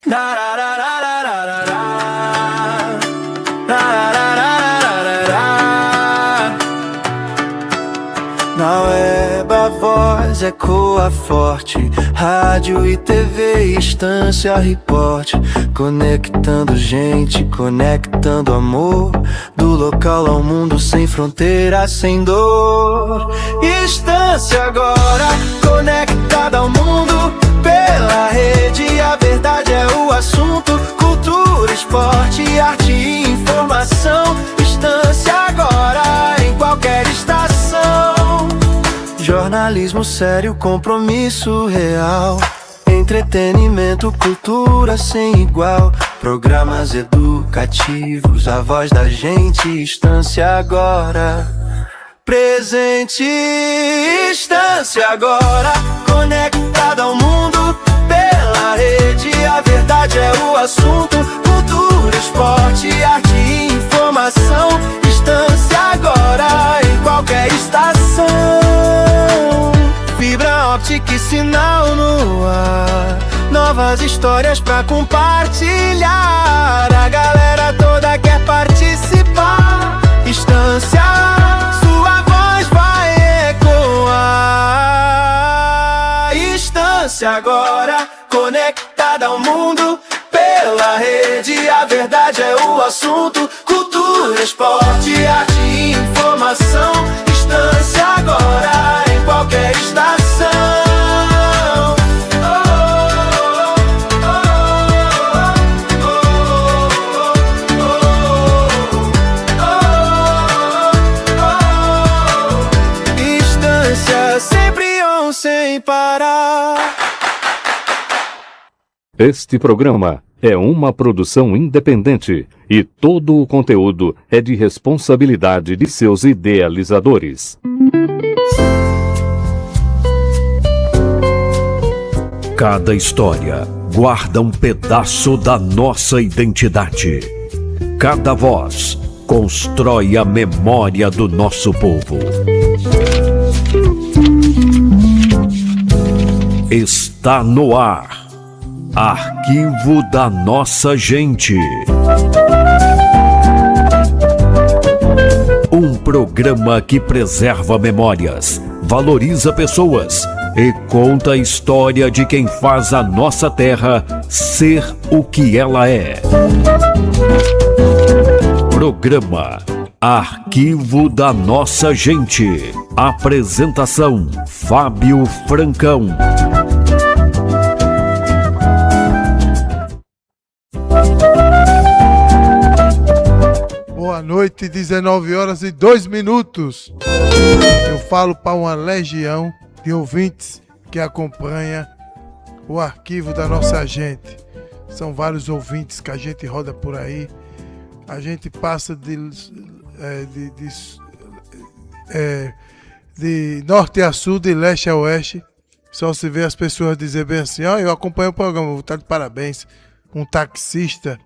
Na web a voz ecoa forte, rádio e TV, Estância Repórter, conectando gente, conectando amor, do local ao mundo, sem fronteira, sem dor. Estância agora, conectada ao mundo, pela rede, a verdade é o assunto. Cultura, esporte, arte e informação. Estância agora, em qualquer estação. Jornalismo sério, compromisso real. Entretenimento, cultura sem igual. Programas educativos, a voz da gente. Estância agora, presente. Estância agora, conectada ao mundo, pela rede, a verdade é o assunto. Cultura, esporte, arte e informação. Estância agora, em qualquer estação. Fibra óptica e sinal no ar, novas histórias pra compartilhar. A galera toda quer participar. Estância, sua voz vai ecoar. Estância agora, conectada ao mundo, pela rede, a verdade é o assunto. Cultura, esporte, arte e informação. Estância agora, em qualquer estação. Estância sempre on, sem parar. Este programa é uma produção independente e todo o conteúdo é de responsabilidade de seus idealizadores. Cada história guarda um pedaço da nossa identidade. Cada voz constrói a memória do nosso povo. Está no ar. Arquivo da Nossa Gente. Um programa que preserva memórias, valoriza pessoas e conta a história de quem faz a nossa terra ser o que ela é. Programa Arquivo da Nossa Gente. Apresentação: Fábio Francão. Boa noite, 19h02. Eu falo para uma legião de ouvintes que acompanha o arquivo da nossa gente. São vários ouvintes que a gente roda por aí. A gente passa de norte a sul, de leste a oeste. Só se vê as pessoas dizer bem assim: eu acompanho o programa, vou estar de parabéns. Um taxista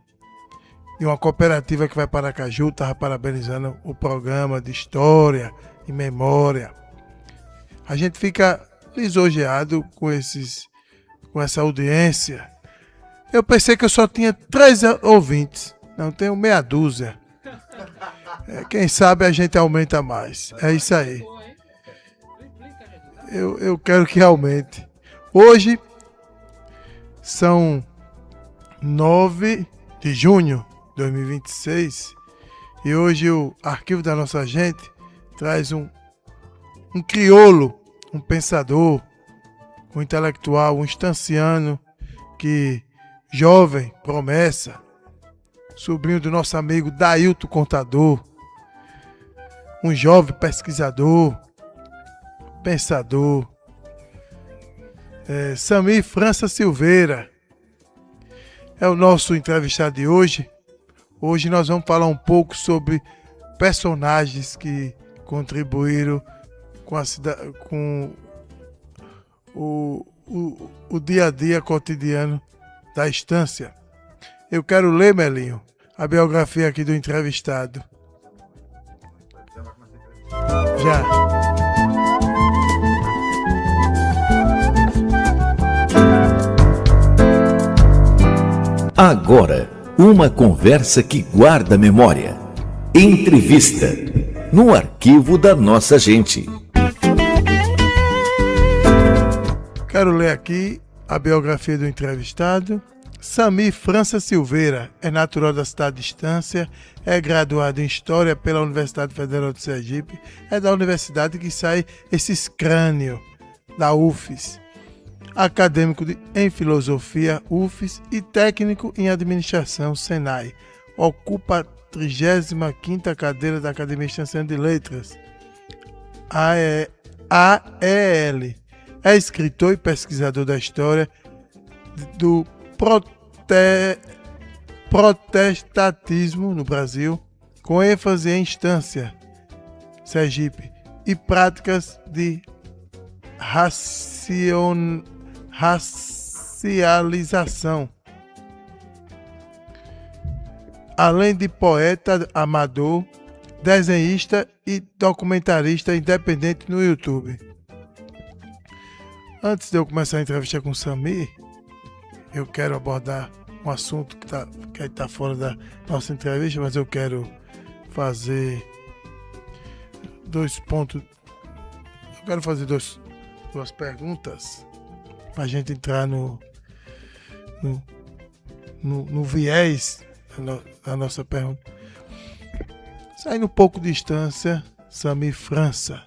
de uma cooperativa que vai para Aracaju estava parabenizando o programa de história e memória. A gente fica lisonjeado com essa audiência. Eu pensei que eu só tinha 3 ouvintes. Não, tenho meia dúzia. Quem sabe a gente aumenta mais. É isso aí. Eu quero que aumente. Hoje são 9 de junho de 2026 e hoje o Arquivo da Nossa Gente traz um crioulo, um pensador, um intelectual, um estanciano, que jovem, promessa, sobrinho do nosso amigo Dailton Contador, um jovem pesquisador, pensador, Samir França Silveira, é o nosso entrevistado de hoje. Hoje nós vamos falar um pouco sobre personagens que contribuíram com o dia a dia cotidiano da estância. Eu quero ler, Melinho, a biografia aqui do entrevistado. Já. Agora, uma conversa que guarda memória. Entrevista no arquivo da nossa gente. Quero ler aqui a biografia do entrevistado. Samir França Silveira é natural da cidade de Estância, é graduado em História pela Universidade Federal de Sergipe, é da universidade que sai esses crânios, da UFES. Acadêmico em Filosofia, UFES, e técnico em Administração, Senai. Ocupa a 35ª cadeira da Academia Estanciana de Letras, AEL. É escritor e pesquisador da história do protestantismo no Brasil, com ênfase em Estância, Sergipe, e práticas de racialização. Além de poeta amador, desenhista e documentarista independente no YouTube. Antes de eu começar a entrevista com o Samir, eu quero abordar um assunto que está fora da nossa entrevista, mas eu quero fazer dois pontos. Eu quero fazer duas perguntas para a gente entrar no viés da nossa pergunta. Saindo um pouco de distância, Samir França.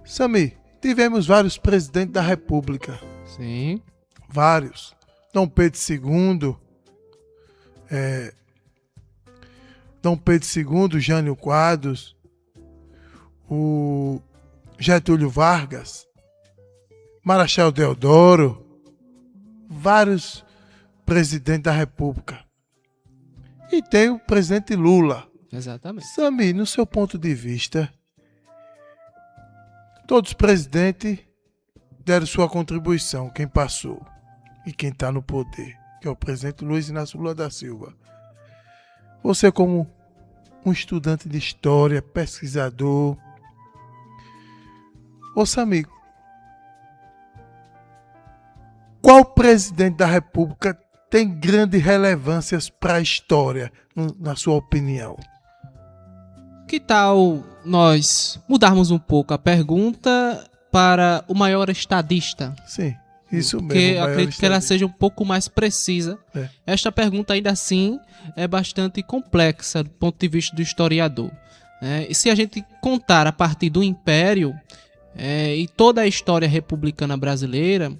Samir, tivemos vários presidentes da República. Sim. Vários. Dom Pedro II, Jânio Quadros, o Getúlio Vargas, Marechal Deodoro, vários presidentes da República. E tem o presidente Lula. Exatamente. Samir, no seu ponto de vista, todos os presidentes deram sua contribuição, quem passou e quem está no poder, que é o presidente Luiz Inácio Lula da Silva. Você, como um estudante de história, pesquisador, Samir, qual presidente da República tem grandes relevâncias para a história, na sua opinião? Que tal nós mudarmos um pouco a pergunta para o maior estadista? Sim, isso mesmo. Porque eu acredito que ela seja um pouco mais precisa. Esta pergunta, ainda assim, é bastante complexa do ponto de vista do historiador. E se a gente contar a partir do Império e toda a história republicana brasileira,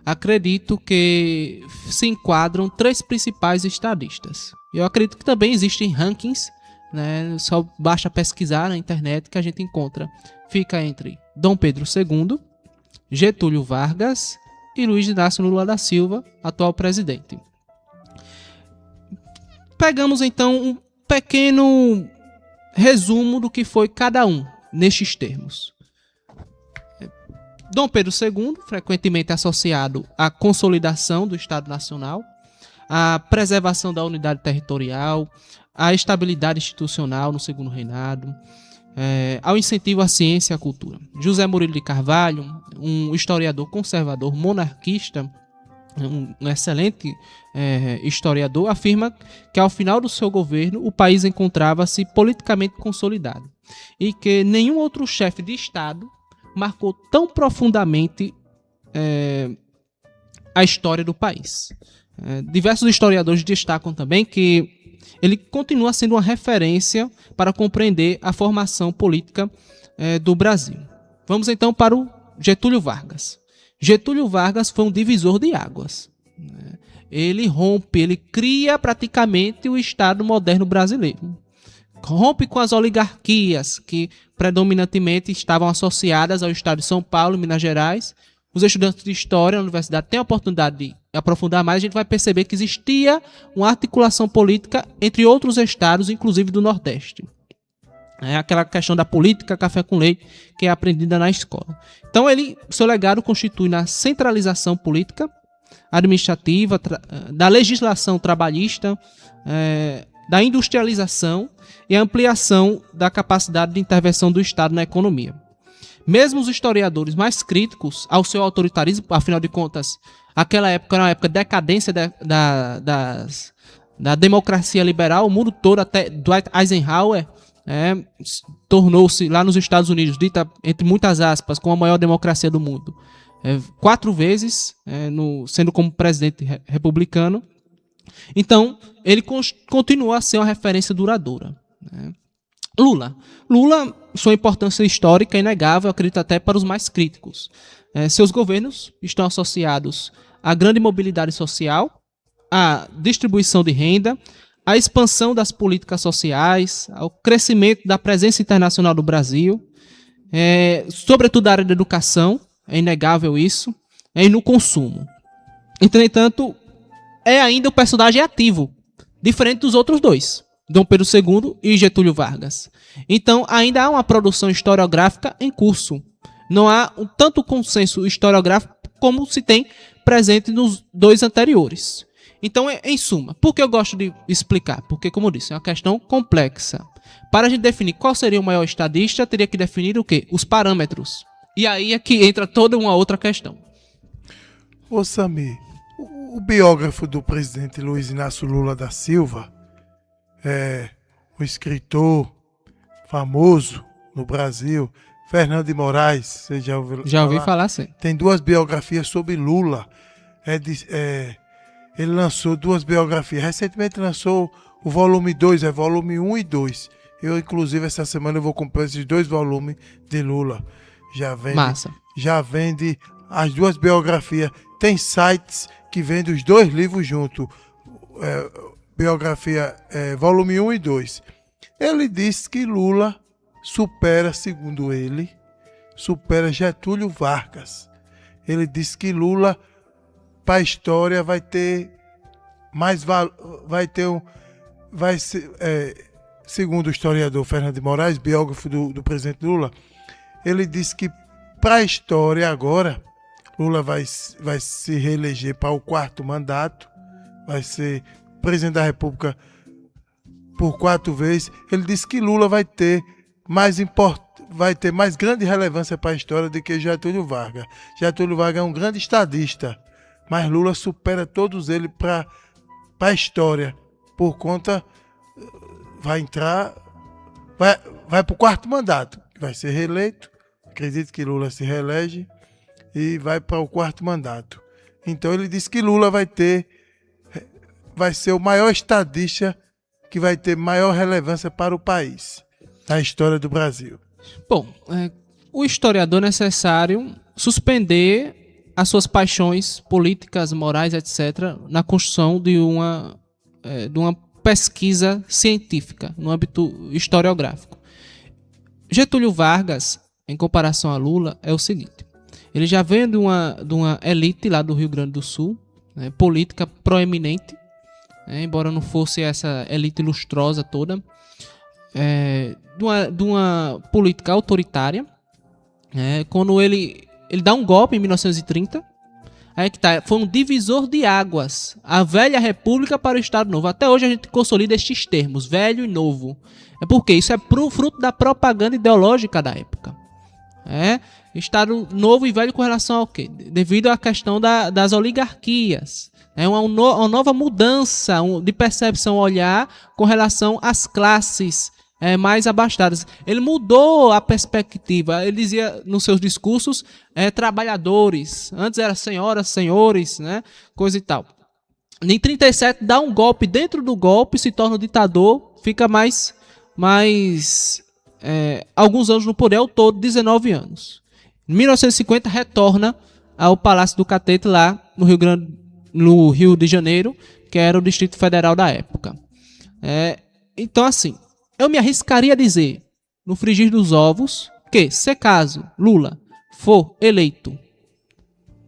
acredito que se enquadram 3 principais estadistas. Eu acredito que também existem rankings, né? Só basta pesquisar na internet que a gente encontra. Fica entre Dom Pedro II, Getúlio Vargas e Luiz Inácio Lula da Silva, atual presidente. Pegamos então um pequeno resumo do que foi cada um nestes termos. Dom Pedro II, frequentemente associado à consolidação do Estado Nacional, à preservação da unidade territorial, à estabilidade institucional no segundo reinado, ao incentivo à ciência e à cultura. José Murilo de Carvalho, um historiador conservador monarquista, um excelente historiador, afirma que ao final do seu governo o país encontrava-se politicamente consolidado e que nenhum outro chefe de Estado marcou tão profundamente a história do país. Diversos historiadores destacam também que ele continua sendo uma referência para compreender a formação política do Brasil. Vamos então para o Getúlio Vargas. Getúlio Vargas foi um divisor de águas. Ele cria praticamente o Estado moderno brasileiro. Rompe com as oligarquias que predominantemente estavam associadas ao Estado de São Paulo e Minas Gerais. Os estudantes de História na universidade têm a oportunidade de aprofundar mais. A gente vai perceber que existia uma articulação política entre outros estados, inclusive do Nordeste. Aquela questão da política café com leite que é aprendida na escola. Então, seu legado constitui na centralização política, administrativa, da legislação trabalhista, da industrialização e a ampliação da capacidade de intervenção do Estado na economia. Mesmo os historiadores mais críticos ao seu autoritarismo, afinal de contas, Aquela época era uma época de decadência da democracia liberal. O mundo todo, até Dwight Eisenhower, tornou-se, lá nos Estados Unidos, dita, entre muitas aspas, com a maior democracia do mundo. 4 vezes, sendo como presidente republicano. Então, ele continua a ser uma referência duradoura. Lula, sua importância histórica é inegável, acredito até para os mais críticos. Seus governos estão associados à grande mobilidade social, à distribuição de renda, à expansão das políticas sociais, ao crescimento da presença internacional do Brasil, sobretudo na área da educação, é inegável isso, e no consumo. Entretanto, é ainda um personagem ativo, diferente dos outros dois, Dom Pedro II e Getúlio Vargas. Então, ainda há uma produção historiográfica em curso. Não há tanto consenso historiográfico como se tem presente nos dois anteriores. Então, em suma, por que eu gosto de explicar? Porque, como eu disse, é uma questão complexa. Para a gente definir qual seria o maior estadista, teria que definir o quê? Os parâmetros. E aí é que entra toda uma outra questão. Ô Samir, o biógrafo do presidente Luiz Inácio Lula da Silva, um escritor famoso no Brasil, Fernando de Moraes, você já ouviu falar? Já ouvi falar, sim. Tem 2 biografias sobre Lula. Ele lançou 2 biografias. Recentemente lançou o volume 2, volume 1 e 2. Eu, inclusive, essa semana eu vou comprar esses 2 volumes de Lula. Massa. Já vende as 2 biografias. Tem sites que vendem os 2 livros juntos. Biografia, volume 1 e 2. Ele disse que Lula segundo ele, supera Getúlio Vargas. Ele disse que Lula, para a história, vai ter mais segundo o historiador Fernando de Moraes, biógrafo do presidente Lula, ele disse que para a história agora, Lula vai se reeleger para o 4º mandato, vai ser presidente da República por 4 vezes. Ele disse que Lula vai ter mais grande relevância para a história do que Getúlio Vargas. Getúlio Vargas é um grande estadista, mas Lula supera todos eles para a história, por conta vai para o 4º mandato, vai ser reeleito. Acredito que Lula se reelege e vai para o 4º mandato. Então ele disse que Lula vai ser o maior estadista que vai ter maior relevância para o país, na história do Brasil. Bom, o historiador é necessário suspender as suas paixões políticas, morais, etc., na construção de uma pesquisa científica, no âmbito historiográfico. Getúlio Vargas, em comparação a Lula, é o seguinte: ele já vem de uma elite lá do Rio Grande do Sul, política proeminente, embora não fosse essa elite lustrosa toda, de uma política autoritária. Quando ele dá um golpe em 1930, aí que tá, foi um divisor de águas, a velha república para o Estado Novo. Até hoje a gente consolida estes termos, velho e novo. Porque isso é fruto da propaganda ideológica da época. Estado novo e velho com relação ao quê? Devido à questão das oligarquias. É uma nova mudança de percepção, olhar com relação às classes mais abastadas. Ele mudou a perspectiva. Ele dizia nos seus discursos trabalhadores. Antes era senhoras, senhores, coisa e tal. Em 37 dá um golpe, dentro do golpe se torna um ditador, fica mais alguns anos no poder, ao todo 19 anos. Em 1950 retorna ao Palácio do Catete, lá no Rio de Janeiro, que era o Distrito Federal da época. Então, assim, eu me arriscaria a dizer, no frigir dos ovos, que se caso Lula for eleito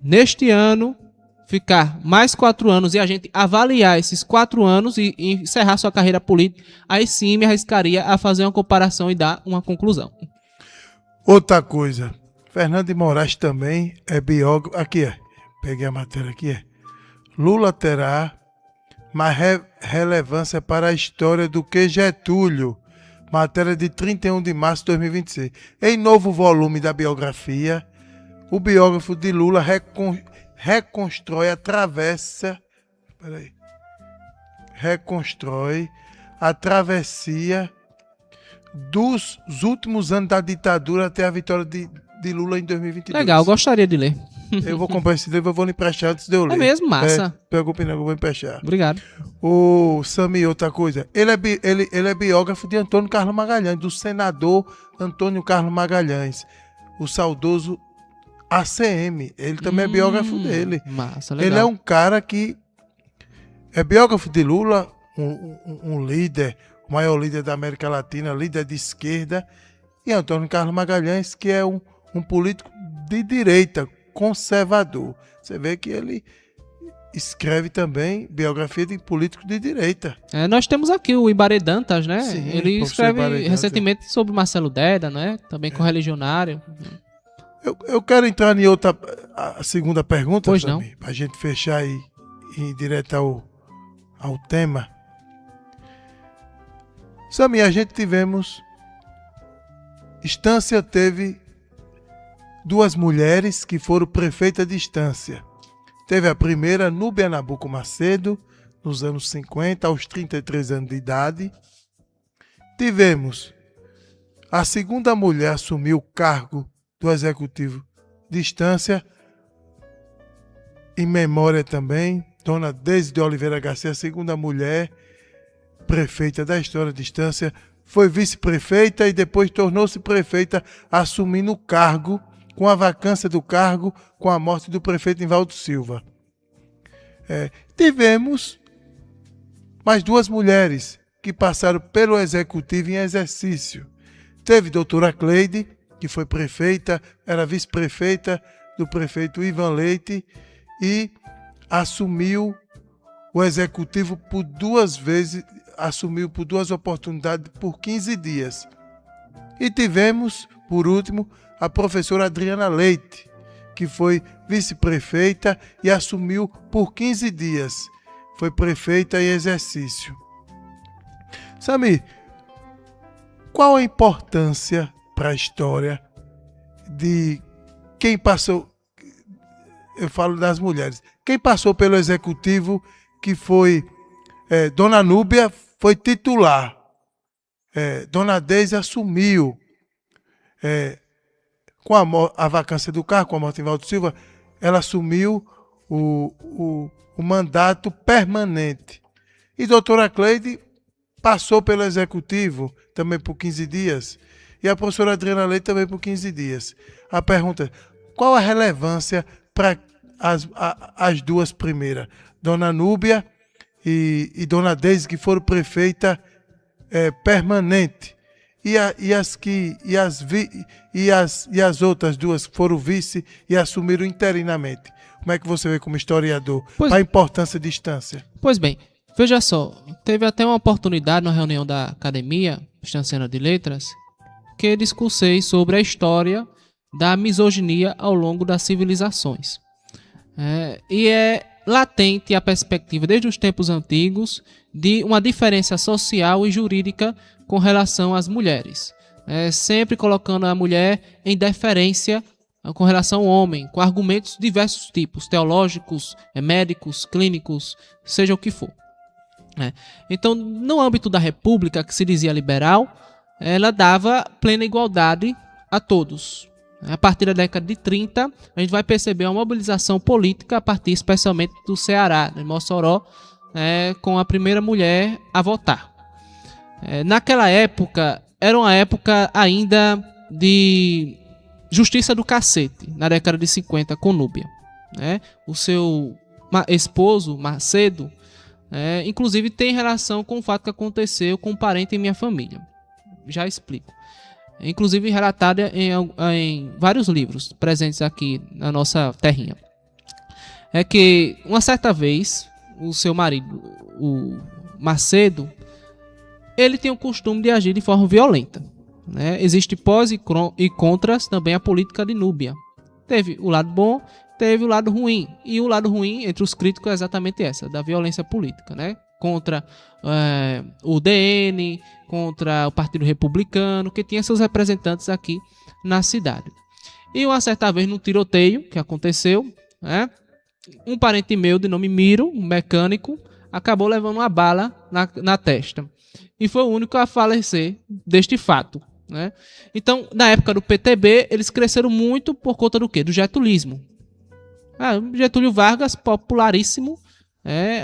neste ano, ficar mais 4 anos e a gente avaliar esses 4 anos e encerrar sua carreira política, aí sim me arriscaria a fazer uma comparação e dar uma conclusão. Outra coisa, Fernando de Moraes também é biógrafo. Aqui peguei a matéria aqui. Lula terá mais relevância para a história do que Getúlio. Matéria de 31 de março de 2026. Em novo volume da biografia, o biógrafo de Lula reconstrói a travessia dos últimos anos da ditadura até a vitória de Lula em 2022. Legal, gostaria de ler. Eu vou comprar esse livro, eu vou lhe emprestar antes de eu ler. É mesmo? Massa. Preocupe não, eu vou emprestar. Obrigado. O Sami, outra coisa. Ele é biógrafo de Antônio Carlos Magalhães, do senador Antônio Carlos Magalhães, o saudoso ACM. Ele também é biógrafo dele. Massa, legal. Ele é um cara que é biógrafo de Lula, um líder, o maior líder da América Latina, líder de esquerda, e Antônio Carlos Magalhães, que é um político de direita, conservador. Você vê que ele escreve também biografia de político de direita. Nós temos aqui o Ibaré Dantas, né? Sim, Ele professor escreve Ibaré Dantas. recentemente sobre Marcelo Deda, né? Também correligionário. Eu quero entrar em a segunda pergunta, Pois não. para a gente fechar e ir direto ao tema. Sami, a gente Estância teve duas mulheres que foram prefeitas de Estância. Teve a primeira, Núbia Nabuco Macedo, nos anos 50, aos 33 anos de idade. Tivemos a segunda mulher a assumir o cargo do executivo de Estância, em memória também, Dona Deise de Oliveira Garcia, a segunda mulher prefeita da história de Estância, foi vice-prefeita e depois tornou-se prefeita, assumindo o cargo, com a vacância do cargo, com a morte do prefeito Nivaldo Silva. Tivemos mais duas mulheres que passaram pelo executivo em exercício. Teve doutora Cleide, que foi prefeita, era vice-prefeita do prefeito Ivan Leite e assumiu o executivo por duas vezes, assumiu por duas oportunidades por 15 dias. E tivemos, por último, a professora Adriana Leite, que foi vice-prefeita e assumiu por 15 dias. Foi prefeita em exercício. Sami, qual a importância para a história de quem passou, eu falo das mulheres, quem passou pelo executivo, que foi Dona Núbia, foi titular. Dona Deise assumiu com a vacância do cargo, com a morte de Nivaldo Silva, ela assumiu o mandato permanente. E doutora Cleide passou pelo executivo também por 15 dias. E a professora Adriana Leite também por 15 dias. A pergunta: qual a relevância para as duas primeiras? Dona Núbia e Dona Deise, que foram prefeita permanente. E as outras duas que foram vice e assumiram interinamente. Como é que você vê como historiador a importância de Estância? Pois bem, veja só, teve até uma oportunidade na reunião da Academia Estanciana de Letras que discursei sobre a história da misoginia ao longo das civilizações. E é latente a perspectiva desde os tempos antigos de uma diferença social e jurídica com relação às mulheres, sempre colocando a mulher em deferência com relação ao homem, com argumentos de diversos tipos, teológicos, médicos, clínicos, seja o que for. Então, no âmbito da República, que se dizia liberal, ela dava plena igualdade a todos. A partir da década de 30, a gente vai perceber uma mobilização política a partir especialmente do Ceará, de Mossoró, com a primeira mulher a votar. Naquela época, era uma época ainda de justiça do cacete, na década de 50, com Núbia. O seu esposo, Macedo, inclusive tem relação com o fato que aconteceu com um parente em minha família. Já explico. Inclusive relatada em vários livros presentes aqui na nossa terrinha. É que, uma certa vez, o seu marido, o Macedo, ele tem o costume de agir de forma violenta. Existe pós e contras também a política de Núbia. Teve o lado bom, teve o lado ruim. E o lado ruim, entre os críticos, é exatamente essa, da violência política, contra o DN, contra o Partido Republicano, que tinha seus representantes aqui na cidade. E uma certa vez, num tiroteio que aconteceu, um parente meu de nome Miro, um mecânico, acabou levando uma bala na testa. E foi o único a falecer deste fato, né? Então, na época do PTB, eles cresceram muito por conta do quê? Do getulismo. Getúlio Vargas, popularíssimo,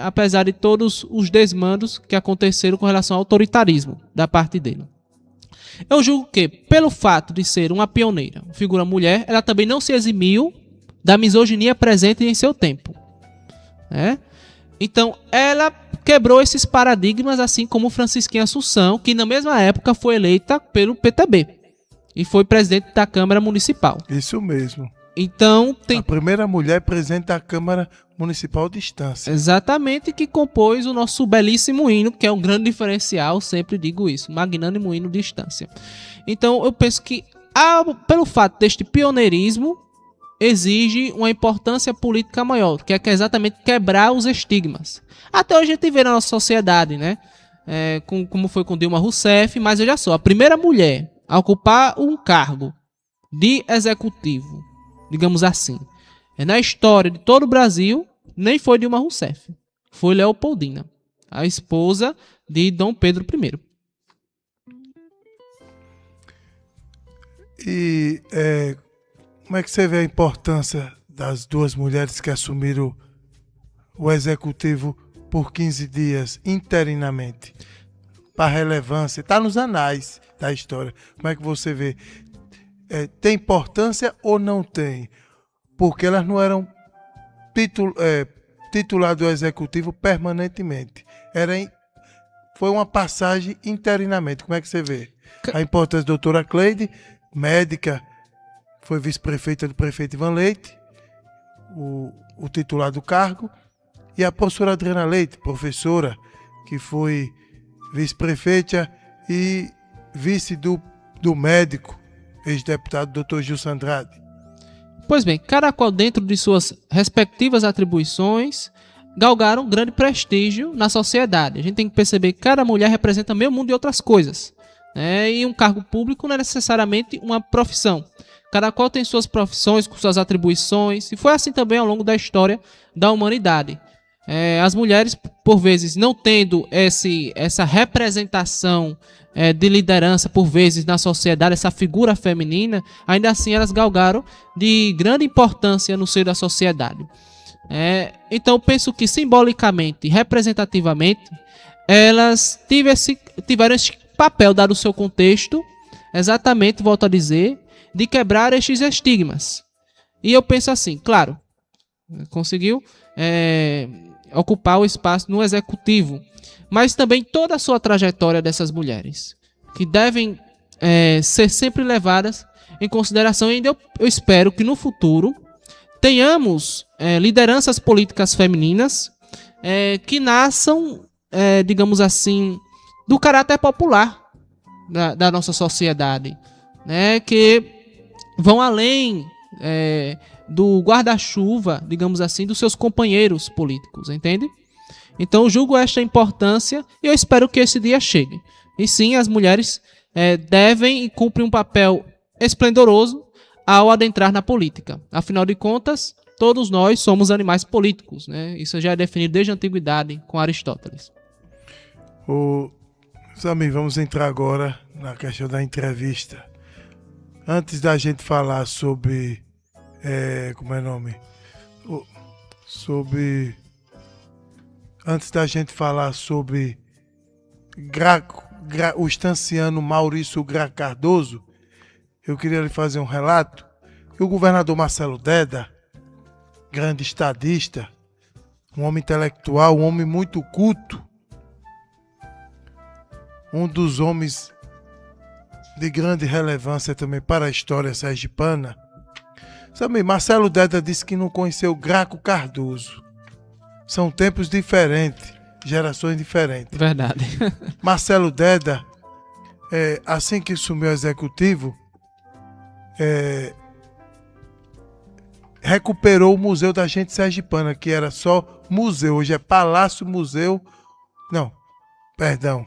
apesar de todos os desmandos que aconteceram com relação ao autoritarismo da parte dele. Eu julgo que, pelo fato de ser uma pioneira, figura mulher, ela também não se eximiu da misoginia presente em seu tempo. Então, ela quebrou esses paradigmas, assim como Francisquinha Assunção, que na mesma época foi eleita pelo PTB e foi presidente da Câmara Municipal. Isso mesmo. Então, A primeira mulher presidente da Câmara Municipal de Estância. Exatamente, que compôs o nosso belíssimo hino, que é um grande diferencial, sempre digo isso, magnânimo hino de Estância. Então, eu penso que, pelo fato deste pioneirismo, exige uma importância política maior, que é exatamente quebrar os estigmas. Até hoje a gente vê na nossa sociedade, né? Como foi com Dilma Rousseff, mas veja só, a primeira mulher a ocupar um cargo de executivo, digamos assim, na história de todo o Brasil, nem foi Dilma Rousseff, foi Leopoldina, a esposa de Dom Pedro I. E como é que você vê a importância das duas mulheres que assumiram o executivo por 15 dias interinamente? Para relevância, está nos anais da história. Como é que você vê? Tem importância ou não tem? Porque elas não eram titular do executivo permanentemente. Foi uma passagem interinamente. Como é que você vê? A importância da doutora Cleide, médica, foi vice-prefeita do prefeito Ivan Leite, o titular do cargo, e a professora Adriana Leite, professora, que foi vice-prefeita e vice do médico, ex-deputado Dr. Gilson Andrade. Pois bem, cada qual dentro de suas respectivas atribuições galgaram grande prestígio na sociedade. A gente tem que perceber que cada mulher representa meio mundo e outras coisas. E um cargo público não é necessariamente uma profissão. Cada qual tem suas profissões, com suas atribuições, e foi assim também ao longo da história da humanidade. As mulheres, por vezes, não tendo essa representação de liderança, por vezes, na sociedade, essa figura feminina, ainda assim elas galgaram de grande importância no seio da sociedade. Então, penso que simbolicamente, representativamente, elas tiveram esse papel, dado o seu contexto, exatamente, volto a dizer, de quebrar estes estigmas. E eu penso assim, claro, conseguiu ocupar o espaço no executivo, mas também toda a sua trajetória dessas mulheres, que devem ser sempre levadas em consideração. E ainda eu espero que no futuro tenhamos lideranças políticas femininas que nasçam, digamos assim, do caráter popular da nossa sociedade, né, que vão além do guarda-chuva, digamos assim, dos seus companheiros políticos, entende? Então, julgo esta importância e eu espero que esse dia chegue. E sim, as mulheres devem e cumprem um papel esplendoroso ao adentrar na política. Afinal de contas, todos nós somos animais políticos, né? Isso já é definido desde a antiguidade com Aristóteles. Samir, vamos entrar agora na questão da entrevista. Antes da gente falar sobre... como é o nome? Antes da gente falar sobre o estanciano Maurício Gra Cardoso, eu queria lhe fazer um relato que o governador Marcelo Deda, grande estadista, um homem intelectual, um homem muito culto, um dos homens de grande relevância também para a história sergipana. Sabe, Marcelo Deda disse que não conheceu Graco Cardoso. São tempos diferentes, gerações diferentes. Verdade. Marcelo Deda, assim que assumiu o executivo, recuperou o Museu da Gente Sergipana, que era só museu, hoje é Palácio Museu. Não, perdão.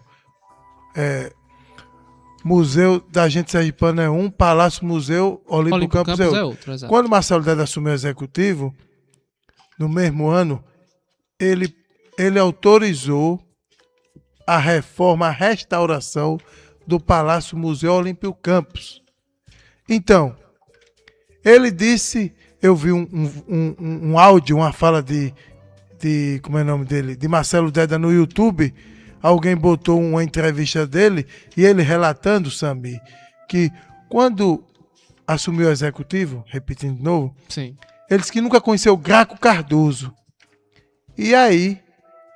Museu da Gente Sergipana é um, Palácio Museu, Olímpico Campos é outro. Exato. Quando Marcelo Deda assumiu o executivo, no mesmo ano, ele autorizou a reforma, a restauração do Palácio Museu Olímpio Campos. Então, ele disse, eu vi um áudio, uma fala de como é o nome dele? De Marcelo Deda no YouTube. Alguém botou uma entrevista dele e ele relatando, Sami, que quando assumiu o executivo, repetindo de novo, Sim. ele disse que nunca conheceu Graco Cardoso. E aí,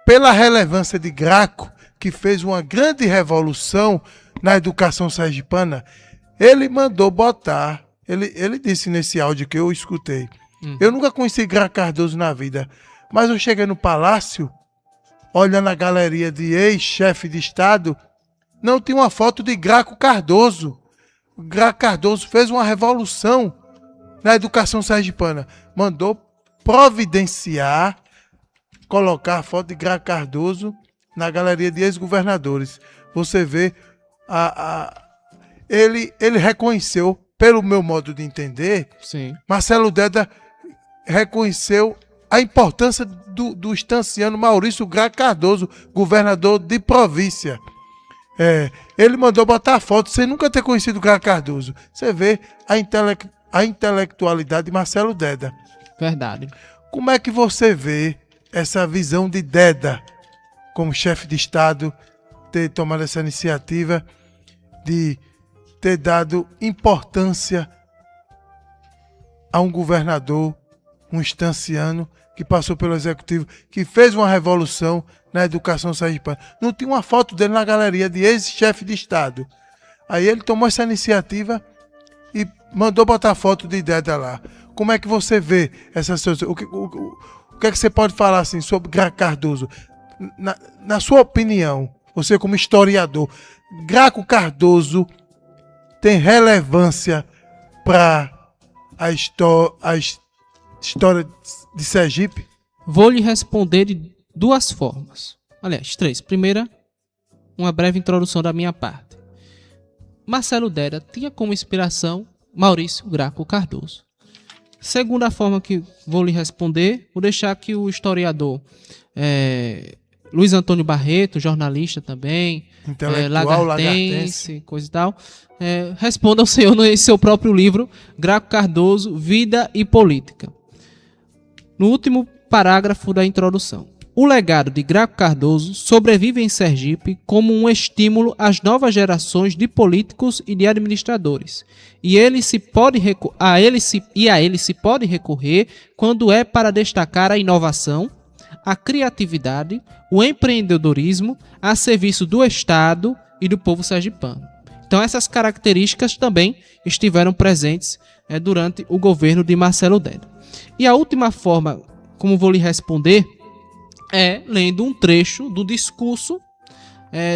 pela relevância de Graco, que fez uma grande revolução na educação sergipana, ele mandou botar, ele disse nesse áudio que eu escutei, eu nunca conheci Graco Cardoso na vida, mas eu cheguei no palácio, olhando a galeria de ex-chefe de Estado, não tinha uma foto de Graco Cardoso. Graco Cardoso fez uma revolução na educação sergipana. Mandou providenciar, colocar a foto de Graco Cardoso na galeria de ex-governadores. Você vê, ele reconheceu, pelo meu modo de entender, Sim. Marcelo Deda reconheceu a importância do estanciano Maurício Graco Cardoso, governador de província. Ele mandou botar a foto sem nunca ter conhecido Graco Cardoso. Você vê a intelectualidade de Marcelo Deda. Verdade. Como é que você vê essa visão de Deda como chefe de Estado, ter tomado essa iniciativa de ter dado importância a um governador, um estanciano, que passou pelo executivo, que fez uma revolução na educação sergipana? Não tinha uma foto dele na galeria de ex-chefe de Estado. Aí ele tomou essa iniciativa e mandou botar a foto de Deda lá. Como é que você vê essa situação? O que é que você pode falar assim, sobre Graco Cardoso? Na sua opinião, você como historiador, Graco Cardoso tem relevância para a história de Sergipe? Vou lhe responder de duas formas. Aliás, três. Primeira, uma breve introdução da minha parte. Marcelo Deda tinha como inspiração Maurício Graco Cardoso. Segunda forma que vou lhe responder, vou deixar que o historiador Luiz Antônio Barreto, jornalista também, lagartense, coisa e tal, responda ao senhor em seu próprio livro, Graco Cardoso, Vida e Política. No último parágrafo da introdução. O legado de Graco Cardoso sobrevive em Sergipe como um estímulo às novas gerações de políticos e de administradores. E a ele se pode recorrer quando é para destacar a inovação, a criatividade, o empreendedorismo a serviço do Estado e do povo sergipano. Então essas características também estiveram presentes durante o governo de Marcelo Deda. E a última forma, como vou lhe responder, é lendo um trecho do discurso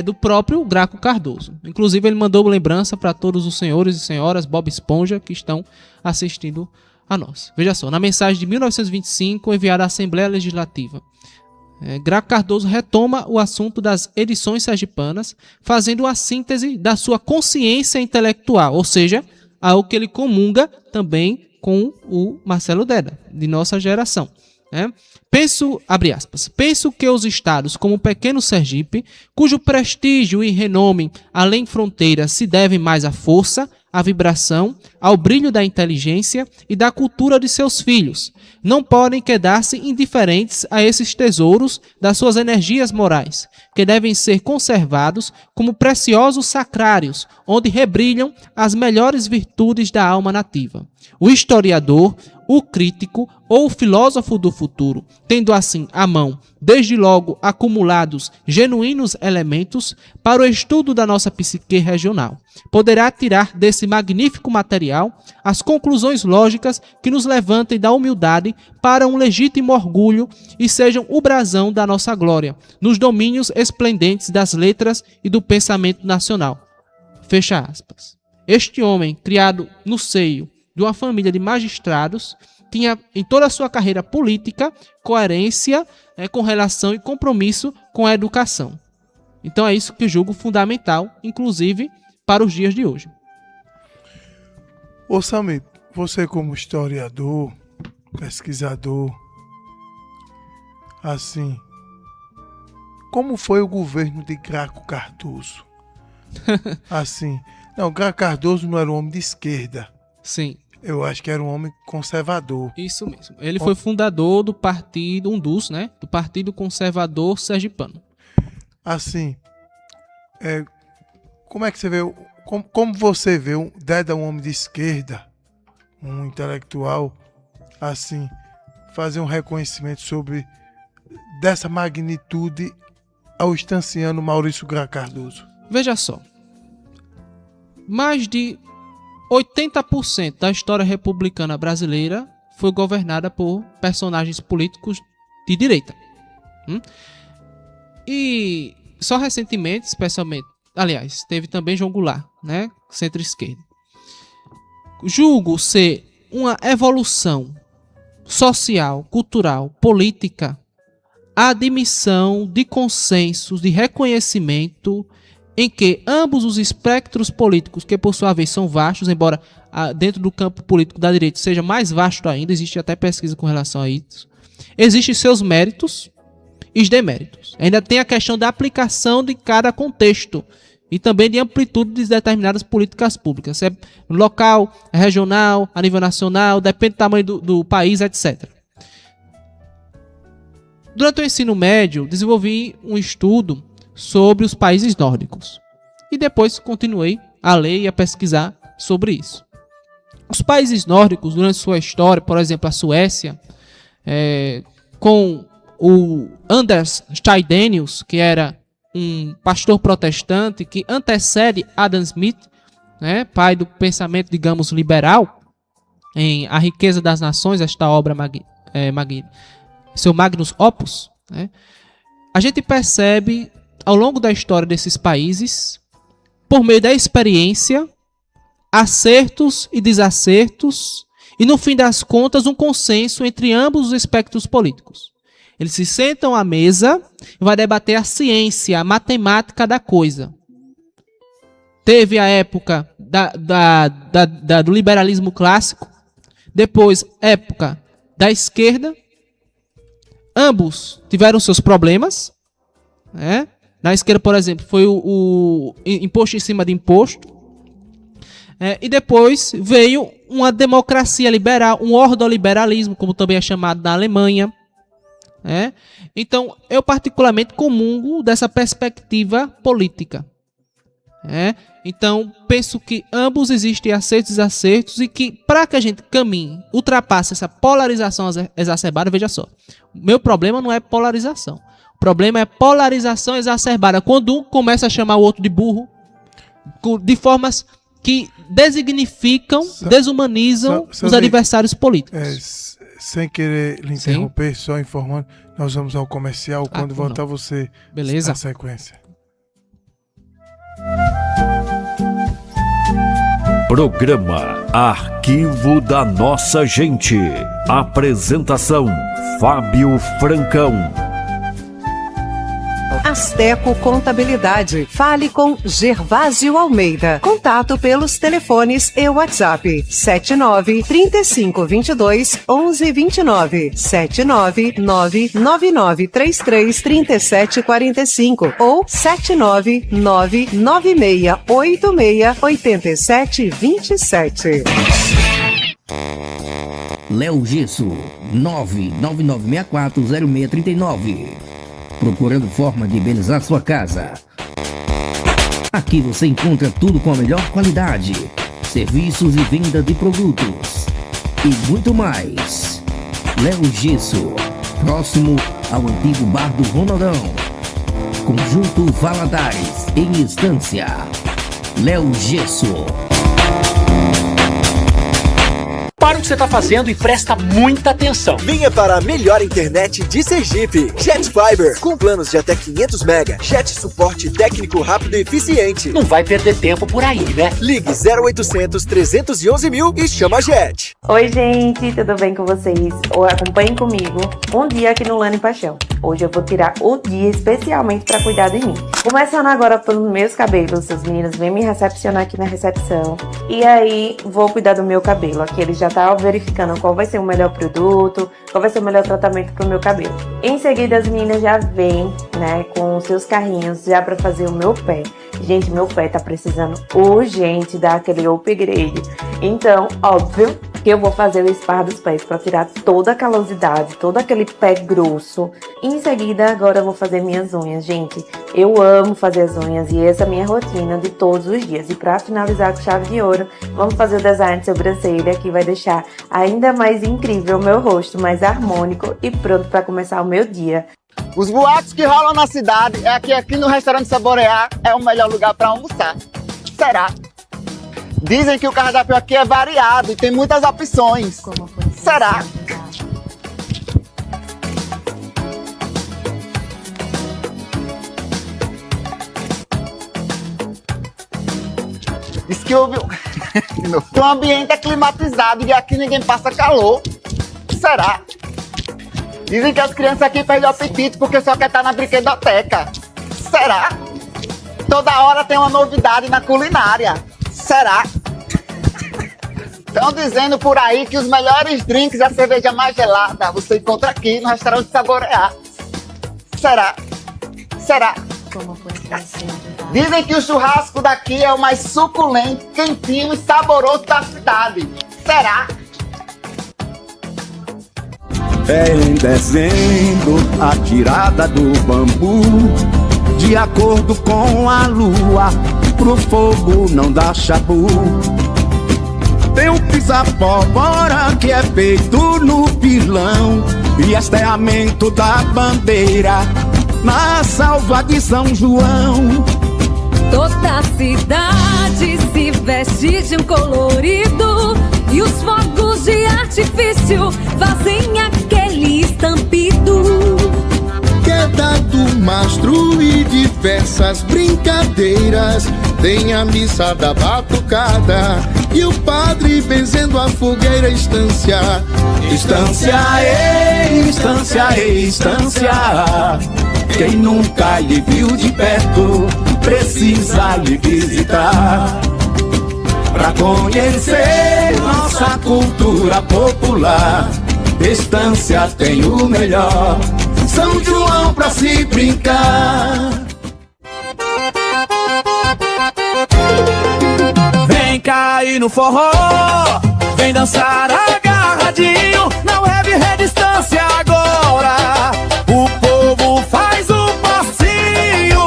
do próprio Graco Cardoso. Inclusive ele mandou lembrança para todos os senhores e senhoras Bob Esponja que estão assistindo a nós. Veja só, na mensagem de 1925 enviada à Assembleia Legislativa, Graco Cardoso retoma o assunto das edições sergipanas, fazendo a síntese da sua consciência intelectual, ou seja, algo que ele comunga também com o Marcelo Deda, de nossa geração. Abre aspas, penso que os estados como o pequeno Sergipe, cujo prestígio e renome além fronteiras se devem mais à força, à vibração, ao brilho da inteligência e da cultura de seus filhos, não podem quedar-se indiferentes a esses tesouros das suas energias morais, que devem ser conservados como preciosos sacrários, onde rebrilham as melhores virtudes da alma nativa. O historiador, o crítico ou o filósofo do futuro, tendo assim à mão, desde logo, acumulados genuínos elementos para o estudo da nossa psique regional, poderá tirar desse magnífico material as conclusões lógicas que nos levantem da humildade para um legítimo orgulho e sejam o brasão da nossa glória, nos domínios esplendentes das letras e do pensamento nacional. Fecha aspas. Este homem, criado no seio de uma família de magistrados, tinha em toda a sua carreira política coerência com relação e compromisso com a educação. Então é isso que eu julgo fundamental, inclusive para os dias de hoje. Ô Sami, você como historiador, pesquisador, assim, como foi o governo de Graco Cardoso? Assim, não, Graco Cardoso não era um homem de esquerda. Sim. Eu acho que era um homem conservador. Isso mesmo. Ele foi fundador do partido, do Partido Conservador Sergipano. Assim, como é que você vê, como você vê um homem de esquerda, um intelectual, assim, fazer um reconhecimento sobre dessa magnitude ao estanciano Maurício Graco Cardoso? Veja só. Mais de 80% da história republicana brasileira foi governada por personagens políticos de direita. E só recentemente, especialmente, aliás, teve também João Goulart, né? Centro-esquerda. Julgo ser uma evolução social, cultural, política, a admissão de consensos, de reconhecimento em que ambos os espectros políticos, que por sua vez são vastos, embora dentro do campo político da direita seja mais vasto ainda, existe até pesquisa com relação a isso, existem seus méritos e os deméritos. Ainda tem a questão da aplicação de cada contexto e também de amplitude de determinadas políticas públicas. Se é local, é regional, a nível nacional, depende do tamanho do país, etc. Durante o ensino médio, desenvolvi um estudo sobre os países nórdicos. E depois continuei a ler e a pesquisar sobre isso. Os países nórdicos, durante sua história, por exemplo, a Suécia, com o Anders Chydenius, que era um pastor protestante que antecede Adam Smith, né, pai do pensamento, digamos, liberal, em A Riqueza das Nações, esta obra, seu Magnus Opus, né, a gente percebe ao longo da história desses países, por meio da experiência, acertos e desacertos, e no fim das contas um consenso entre ambos os espectros políticos. Eles se sentam à mesa e vai debater a ciência, a matemática da coisa. Teve a época do liberalismo clássico, depois época da esquerda. Ambos tiveram seus problemas, né? Na esquerda, por exemplo, foi o imposto em cima de imposto. E depois veio uma democracia liberal, um ordoliberalismo, como também é chamado na Alemanha. Então, eu particularmente comungo dessa perspectiva política. Então, penso que ambos existem acertos e desacertos e que, para que a gente caminhe, ultrapasse essa polarização exacerbada, veja só, o meu problema não é polarização. O problema é polarização exacerbada, quando um começa a chamar o outro de burro, de formas que designificam, desumanizam os adversários políticos. Sem querer lhe interromper, só informando, nós vamos ao comercial, quando voltar você beleza, a sequência. Programa Arquivo da Nossa Gente. Apresentação: Fábio Francão. Asteco Contabilidade. Fale com Gervásio Almeida. Contato pelos telefones e WhatsApp 79-3522-1129, 79999333745 ou 79996868727. Léo Gesso 999640639. Procurando forma de embelezar sua casa. Aqui você encontra tudo com a melhor qualidade, serviços e venda de produtos e muito mais. Léo Gesso, próximo ao antigo bar do Ronaldão. Conjunto Valadares, em Estância. Léo Gesso. Para o que você está fazendo e presta muita atenção. Venha para a melhor internet de Sergipe. Jet Fiber, com planos de até 500 mega. Jet suporte técnico rápido e eficiente. Não vai perder tempo por aí, né? Ligue 0800 311 mil e chama a Jet. Oi, gente, tudo bem com vocês? Acompanhem comigo um dia aqui no Lane Paixão. Hoje eu vou tirar o dia especialmente para cuidar de mim. Começando agora pelos meus cabelos, os meninos vêm me recepcionar aqui na recepção. E aí vou cuidar do meu cabelo. Aqui eles já estão verificando qual vai ser o melhor produto, qual vai ser o melhor tratamento para o meu cabelo. Em seguida as meninas já vêm, né, com os seus carrinhos já para fazer o meu pé. Gente, meu pé tá precisando urgente dar aquele upgrade. Então, óbvio que eu vou fazer o spa dos pés para tirar toda a calosidade, todo aquele pé grosso. Em seguida, agora eu vou fazer minhas unhas. Gente, eu amo fazer as unhas e essa é a minha rotina de todos os dias. E para finalizar com chave de ouro, vamos fazer o design de sobrancelha que vai deixar ainda mais incrível o meu rosto, mais harmônico e pronto para começar o meu dia. Os boatos que rolam na cidade é que aqui no restaurante Saborear é o melhor lugar para almoçar. Será? Dizem que o cardápio aqui é variado e tem muitas opções. Será? Diz que houve... o ambiente é climatizado e aqui ninguém passa calor. Será? Dizem que as crianças aqui perdem o apetite porque só quer estar na brinquedoteca. Será? Toda hora tem uma novidade na culinária. Será? Estão dizendo por aí que os melhores drinks e a cerveja mais gelada você encontra aqui no restaurante Saborear. Será? Será? Dizem que o churrasco daqui é o mais suculento, quentinho e saboroso da cidade. Será? É em dezembro a tirada do bambu, de acordo com a lua, pro fogo não dá chabu. Tem um pisa-pólvora que é feito no pilão e hasteamento da bandeira na salva de São João. Toda a cidade se veste de um colorido e os fogos de artifício fazem aquele estampido. Queda do mastro e diversas brincadeiras, tem a missa da batucada e o padre benzendo a fogueira. Estância, estância, estância, estância. Quem nunca lhe viu de perto precisa lhe visitar pra conhecer nossa cultura popular. Estância tem o melhor, São João pra se brincar. Vem cair no forró, vem dançar agarradinho na web Rede Estância agora. O povo faz o passinho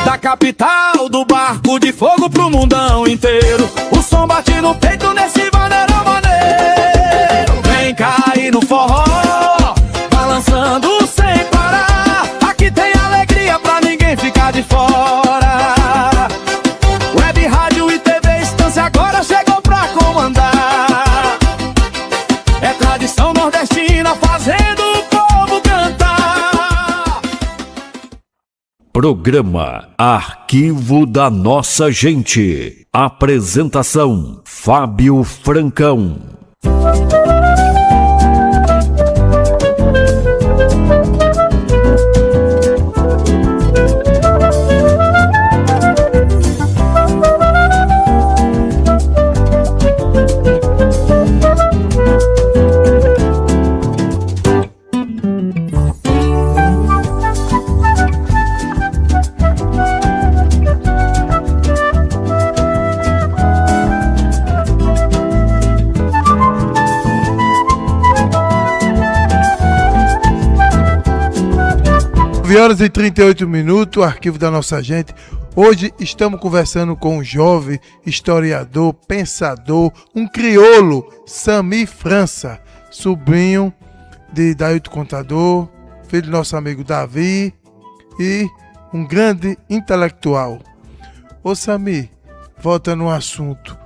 da capital do barco de fogo pro mundão inteiro. O som bate no peito nesse maneirão maneiro. Vem cair no forró, balançando sem parar. Aqui tem alegria pra ninguém ficar de fora. Web, rádio e TV Estância agora chegou pra comandar. É tradição nordestina fazendo o povo cantar. Programa Arquivo da Nossa Gente. Apresentação: Fábio Francão. Horas e 38 minutos, arquivo da nossa gente. Hoje estamos conversando com um jovem historiador, pensador, um crioulo, Sami França, sobrinho de Dailton Contador, filho do nosso amigo Davi e um grande intelectual. Ô Sami, voltando no assunto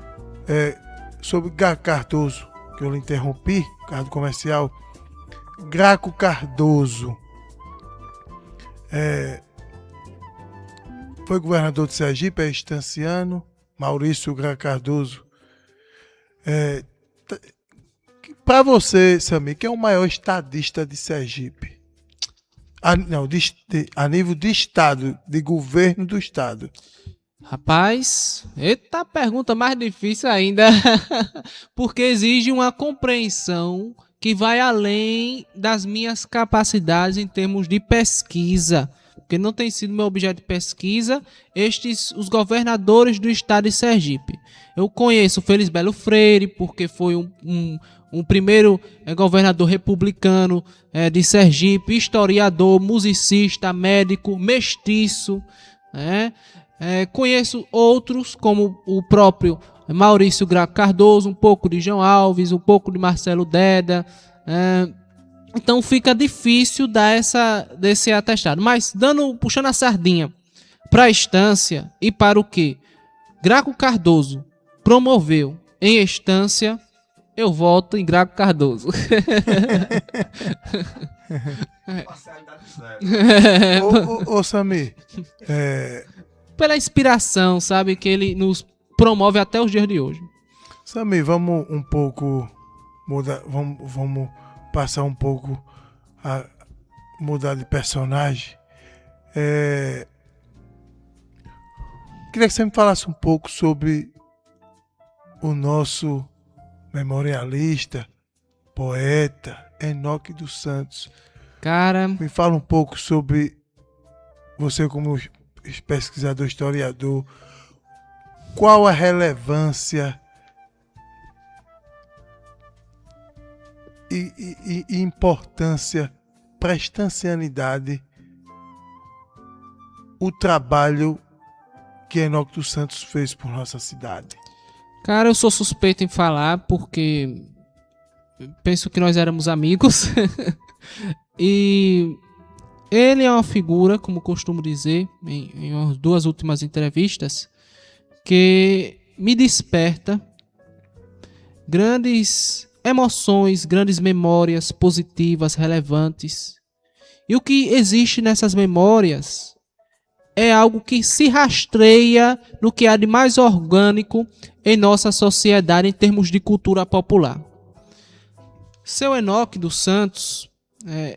sobre Graco Cardoso, que eu lhe interrompi, carro comercial. Graco Cardoso foi governador de Sergipe, é estanciano. Maurício Graco Cardoso Para você, Samir, quem é o maior estadista de Sergipe? A nível de estado, de governo do estado. Rapaz, eita pergunta mais difícil ainda, porque exige uma compreensão que vai além das minhas capacidades em termos de pesquisa, porque não tem sido meu objeto de pesquisa os governadores do estado de Sergipe. Eu conheço Felisbelo Freire, porque foi um primeiro governador republicano de Sergipe, historiador, musicista, médico, mestiço, né? Conheço outros, como o próprio Maurício Graco Cardoso, um pouco de João Alves, um pouco de Marcelo Deda. Então fica difícil dar desse atestado. Mas puxando a sardinha para a Estância e para o que Graco Cardoso promoveu em Estância, eu voto em Graco Cardoso. Ô Samir, pela inspiração, sabe, que ele nos promove até os dias de hoje. Samir, vamos um pouco mudar, vamos passar um pouco a mudar de personagem. Queria que você me falasse um pouco sobre o nosso memorialista, poeta, Enoque dos Santos. Cara, me fala um pouco sobre você como pesquisador, historiador. Qual a relevância e importância para a estancianidade o trabalho que Enoque dos Santos fez por nossa cidade? Cara, eu sou suspeito em falar porque penso que nós éramos amigos. E ele é uma figura, como costumo dizer em umas 2 últimas entrevistas, que me desperta grandes emoções, grandes memórias positivas, relevantes. E o que existe nessas memórias é algo que se rastreia no que há de mais orgânico em nossa sociedade em termos de cultura popular. Seu Enoque dos Santos,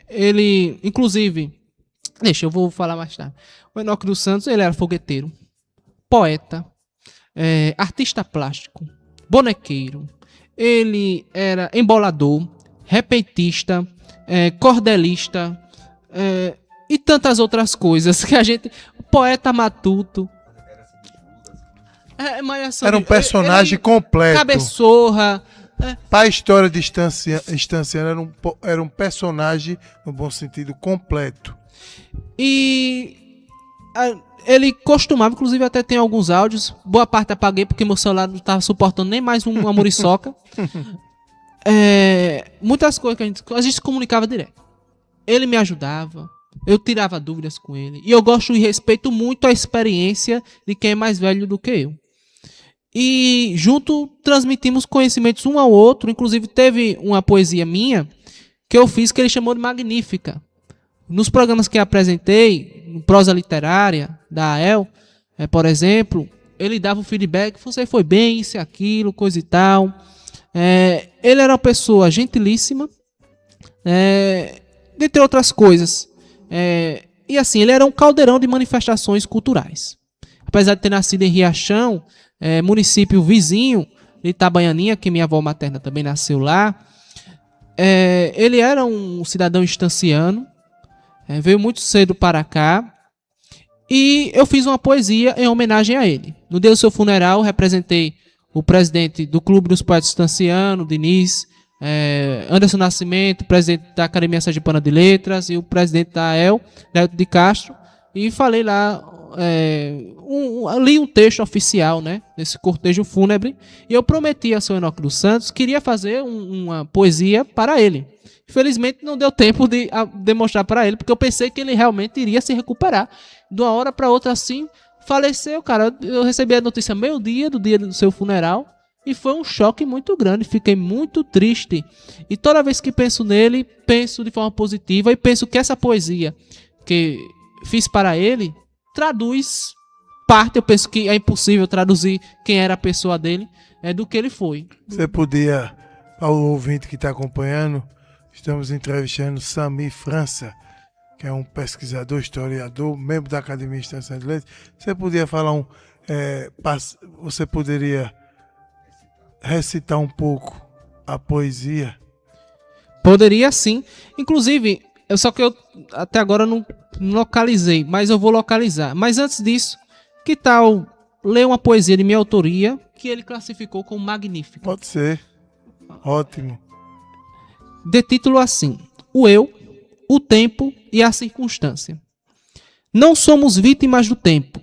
ele, inclusive, eu vou falar mais tarde. O Enoque dos Santos, ele era fogueteiro, poeta, artista plástico, bonequeiro. Ele era embolador, repentista, cordelista e tantas outras coisas que a gente... Poeta matuto. Era um personagem completo. Cabeçorra. Para a história de Estanciano, era um personagem, no bom sentido, completo. E ele costumava, inclusive até tem alguns áudios, boa parte apaguei porque meu celular não estava suportando nem mais uma muriçoca. Muitas coisas que a gente se comunicava direto. Ele me ajudava, eu tirava dúvidas com ele. E eu gosto e respeito muito a experiência de quem é mais velho do que eu. E junto transmitimos conhecimentos um ao outro. Inclusive teve uma poesia minha que eu fiz que ele chamou de Magnífica. Nos programas que apresentei, no Prosa Literária, da AEL, por exemplo, ele dava um feedback, você foi bem, isso e aquilo, coisa e tal. Ele era uma pessoa gentilíssima, dentre outras coisas. E assim, ele era um caldeirão de manifestações culturais. Apesar de ter nascido em Riachão, município vizinho de Itabaianinha, que minha avó materna também nasceu lá, ele era um cidadão estanciano, veio muito cedo para cá, e eu fiz uma poesia em homenagem a ele. No dia do seu funeral, representei o presidente do Clube dos Poetas Estancianos, Diniz, Anderson Nascimento, presidente da Academia Sergipana de Letras, e o presidente da AEL, Neto de Castro, e falei lá, li um texto oficial, né, nesse cortejo fúnebre, e eu prometi a seu Enoque dos Santos que iria fazer uma poesia para ele. Infelizmente não deu tempo de demonstrar para ele, porque eu pensei que ele realmente iria se recuperar. De uma hora para outra assim, faleceu, cara. Eu recebi a notícia meio-dia do dia do seu funeral, e foi um choque muito grande, fiquei muito triste. E toda vez que penso nele, penso de forma positiva, e penso que essa poesia que fiz para ele traduz parte. Eu penso que é impossível traduzir quem era a pessoa dele, do que ele foi. Você podia, para o ouvinte que está acompanhando, estamos entrevistando Sami França, que é um pesquisador, historiador, membro da Academia Internacional de Letras. Você podia falar você poderia recitar um pouco a poesia? Poderia sim. Inclusive, só que eu até agora não localizei, mas eu vou localizar. Mas antes disso, que tal ler uma poesia de minha autoria que ele classificou como magnífica? Pode ser. Ótimo. De título assim: O eu, o tempo e a circunstância. Não somos vítimas do tempo.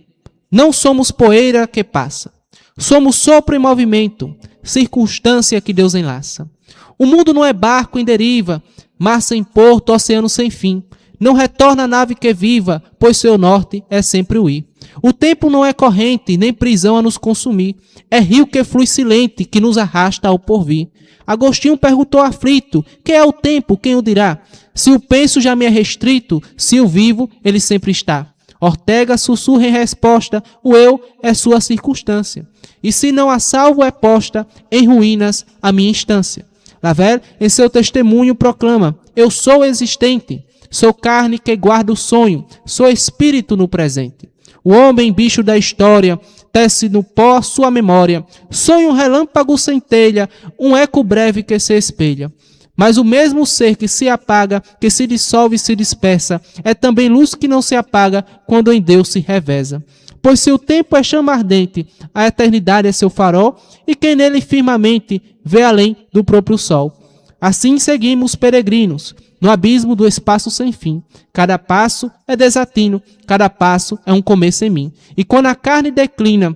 Não somos poeira que passa. Somos sopro em movimento, circunstância que Deus enlaça. O mundo não é barco em deriva, mar sem porto, oceano sem fim. Não retorna a nave que viva, pois seu norte é sempre o ir. O tempo não é corrente, nem prisão a nos consumir. É rio que flui silente, que nos arrasta ao porvir. Agostinho perguntou aflito: que é o tempo, quem o dirá? Se o penso já me é restrito, se o vivo, ele sempre está. Ortega sussurra em resposta: o eu é sua circunstância. E se não a salvo é posta em ruínas a minha instância. Lavel, em seu testemunho, proclama: eu sou existente, sou carne que guarda o sonho, sou espírito no presente. O homem, bicho da história, tece no pó sua memória, sonho um relâmpago centelha, um eco breve que se espelha. Mas o mesmo ser que se apaga, que se dissolve e se dispersa, é também luz que não se apaga quando em Deus se reveza. Pois seu tempo é chama ardente, a eternidade é seu farol, e quem nele firmamente vê além do próprio sol. Assim seguimos peregrinos, no abismo do espaço sem fim. Cada passo é desatino, cada passo é um começo em mim. E quando a carne declina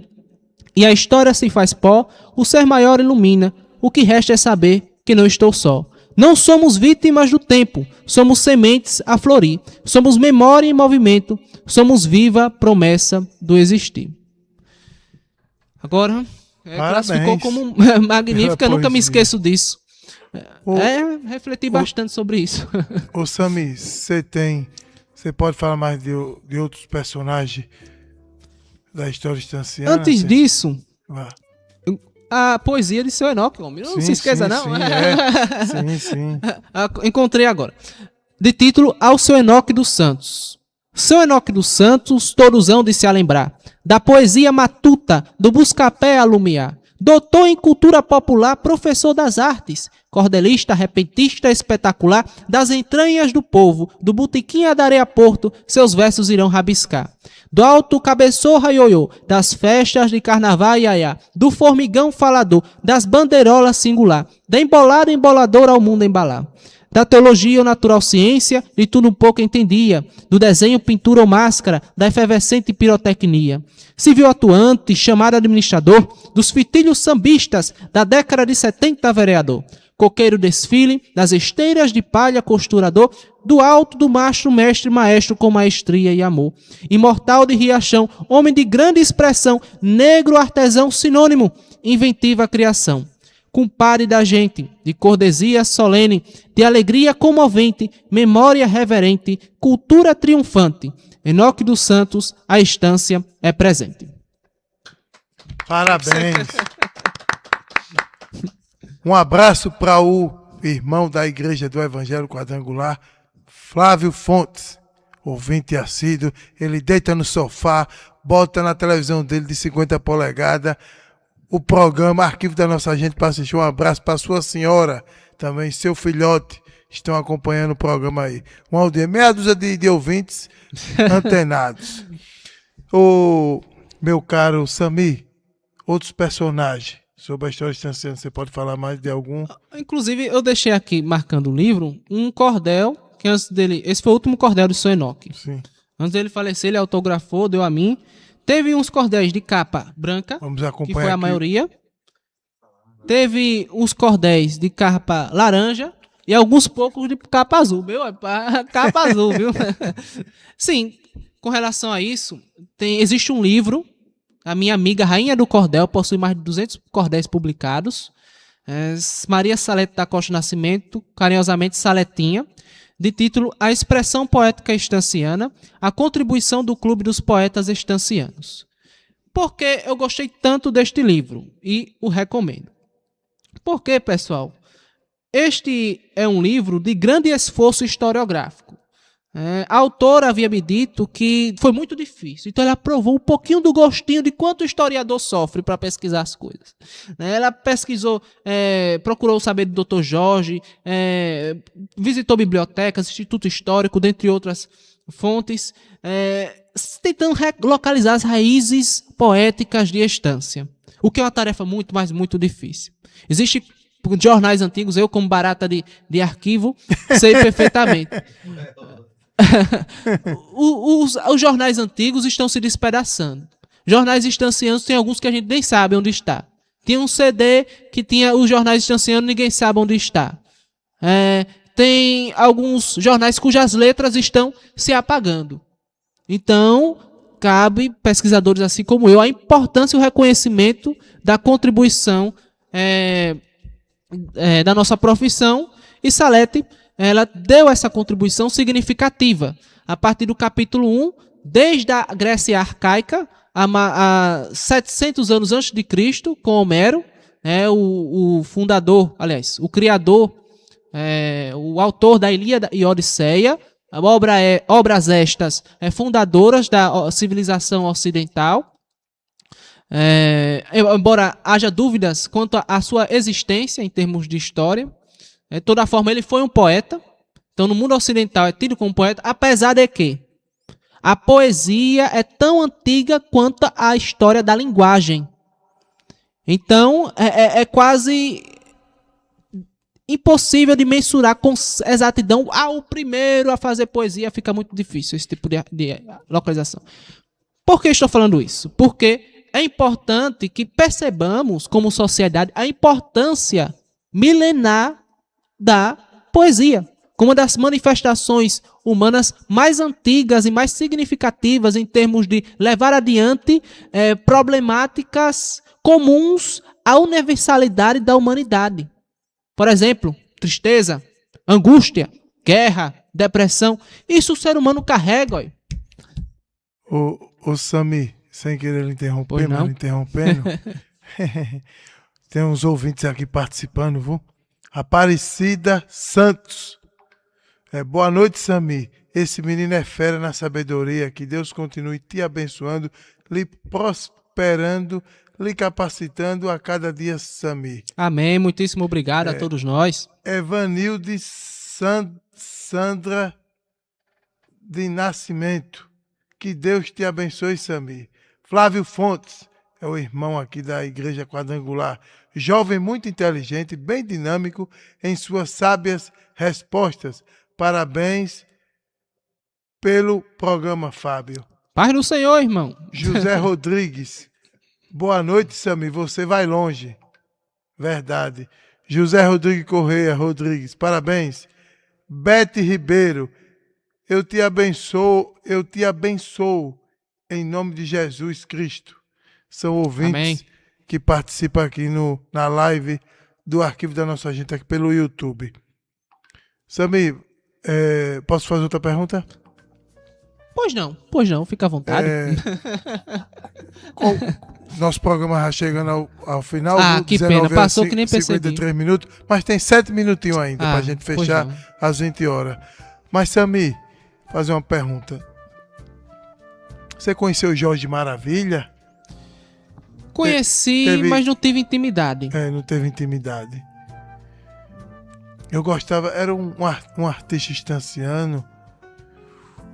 e a história se faz pó, o ser maior ilumina. O que resta é saber que não estou só. Não somos vítimas do tempo, somos sementes a florir. Somos memória em movimento, somos viva promessa do existir. Agora, classificou como magnífica, nunca me esqueço disso. Refleti bastante sobre isso. Ô Sami, você pode falar mais de outros personagens da história estanciana? Antes disso, a poesia de seu Enoque, homem. Não se esqueça, não. Sim. Encontrei agora. De título: Ao seu Enoque dos Santos. Seu Enoque dos Santos, todos hão de se a lembrar da poesia matuta, do buscapé a lumiar. Doutor em cultura popular, professor das artes, cordelista, repentista espetacular, das entranhas do povo, do botequim a da areia porto, seus versos irão rabiscar. Do alto cabeçorra ioiô, das festas de carnaval iaiá, do formigão falador, das bandeirolas singular, da embolada emboladora ao mundo embalar. Da teologia ou natural ciência, de tudo um pouco entendia, do desenho, pintura ou máscara, da efervescente pirotecnia. Civil atuante, chamado administrador, dos fitilhos sambistas, da década de 70 vereador. Coqueiro desfile, das esteiras de palha costurador, do alto do mastro mestre maestro com maestria e amor. Imortal de Riachão, homem de grande expressão, negro artesão sinônimo, inventiva criação. Compadre da gente, de cortesia solene, de alegria comovente, memória reverente, cultura triunfante. Enoque dos Santos, a estância é presente. Parabéns. Um abraço para o irmão da Igreja do Evangelho Quadrangular, Flávio Fontes, ouvinte assíduo. Ele deita no sofá, bota na televisão dele de 50 polegadas o programa Arquivo da Nossa Gente para assistir. Um abraço para sua senhora, também seu filhote, estão acompanhando o programa aí. Meia dúzia de ouvintes antenados. O meu caro Sami, outros personagens sobre a história estanciana, você pode falar mais de algum? Inclusive, eu deixei aqui, marcando o livro, um cordel, que antes dele... Esse foi o último cordel de seu Enoque. Sim. Antes dele falecer, ele autografou, deu a mim. Teve uns cordéis de capa branca, que foi a maioria. Teve uns cordéis de capa laranja e alguns poucos de capa azul. Capa azul, viu? Sim, com relação a isso, existe um livro. A minha amiga Rainha do Cordel possui mais de 200 cordéis publicados. Maria Salete da Costa Nascimento, carinhosamente Saletinha, de título A Expressão Poética Estanciana, a contribuição do Clube dos Poetas Estancianos. Por que eu gostei tanto deste livro e o recomendo? Porque, pessoal, este é um livro de grande esforço historiográfico. A autora havia me dito que foi muito difícil, então ela provou um pouquinho do gostinho de quanto o historiador sofre para pesquisar as coisas. Ela pesquisou, procurou saber do Dr. Jorge, visitou bibliotecas, Instituto Histórico, dentre outras fontes, tentando localizar as raízes poéticas de Estância, o que é uma tarefa muito, mas muito difícil. Existem jornais antigos, eu como barata de arquivo, sei perfeitamente. Os jornais antigos estão se despedaçando. Jornais estancianos tem alguns que a gente nem sabe onde está. Tinha um CD que tinha os jornais estancianos, ninguém sabe onde está. Tem alguns jornais cujas letras estão se apagando. Então, cabe pesquisadores assim como eu a importância e o reconhecimento da contribuição da nossa profissão, e Salete ela deu essa contribuição significativa a partir do capítulo 1, desde a Grécia arcaica, a 700 anos antes de Cristo, com Homero, o fundador, aliás, o criador, o autor da Ilíada e Odisseia, obras estas fundadoras da civilização ocidental. Embora haja dúvidas quanto à sua existência em termos de história, de toda forma ele foi um poeta, então no mundo ocidental é tido como poeta, apesar de que a poesia é tão antiga quanto a história da linguagem. Então é quase impossível de mensurar com exatidão. O primeiro a fazer poesia, fica muito difícil esse tipo de localização. Por que estou falando isso? Porque é importante que percebamos, como sociedade, a importância milenar da poesia, como uma das manifestações humanas mais antigas e mais significativas em termos de levar adiante problemáticas comuns à universalidade da humanidade. Por exemplo, tristeza, angústia, guerra, depressão. Isso o ser humano carrega. Ô Sami, sem querer lhe interromper, mas lhe interrompendo, tem uns ouvintes aqui participando, viu? Aparecida Santos. Boa noite, Sami. Esse menino é fera na sabedoria. Que Deus continue te abençoando, lhe prosperando, lhe capacitando a cada dia, Sami. Amém. Muitíssimo obrigado a todos nós. Evanilde Sandra de Nascimento. Que Deus te abençoe, Sami. Flávio Fontes, é o irmão aqui da Igreja Quadrangular. Jovem muito inteligente, bem dinâmico em suas sábias respostas. Parabéns pelo programa, Fábio. Paz do Senhor, irmão. José Rodrigues. Boa noite, Sami. Você vai longe. Verdade. José Rodrigues Correia Rodrigues. Parabéns. Bete Ribeiro. Eu te abençoo em nome de Jesus Cristo. São ouvintes Amém. Que participam aqui na live do arquivo da nossa gente aqui pelo YouTube. Sami, posso fazer outra pergunta? Pois não, fica à vontade. Nosso programa já chegando ao final. Que pena, passou que nem percebi. 53 minutos, mas tem 7 minutinhos ainda para a gente fechar às 20 horas. Mas, Sami, fazer uma pergunta. Você conheceu o Jorge Maravilha? Conheci, mas não tive intimidade. Não teve intimidade. Eu gostava, era um artista estanciano,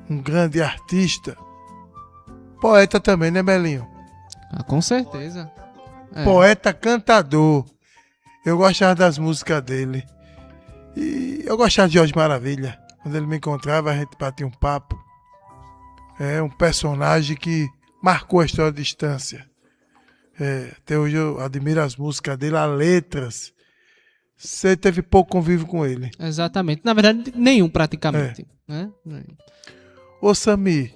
um grande artista. Poeta também, né, Belinho? Com certeza. Poeta cantador. Eu gostava das músicas dele. E eu gostava de Jorge Maravilha. Quando ele me encontrava, a gente batia um papo. É um personagem que marcou a história de Estância. Até hoje eu admiro as músicas dele, as letras. Você teve pouco convívio com ele. Exatamente. Na verdade, nenhum praticamente. Né? Ô Sami,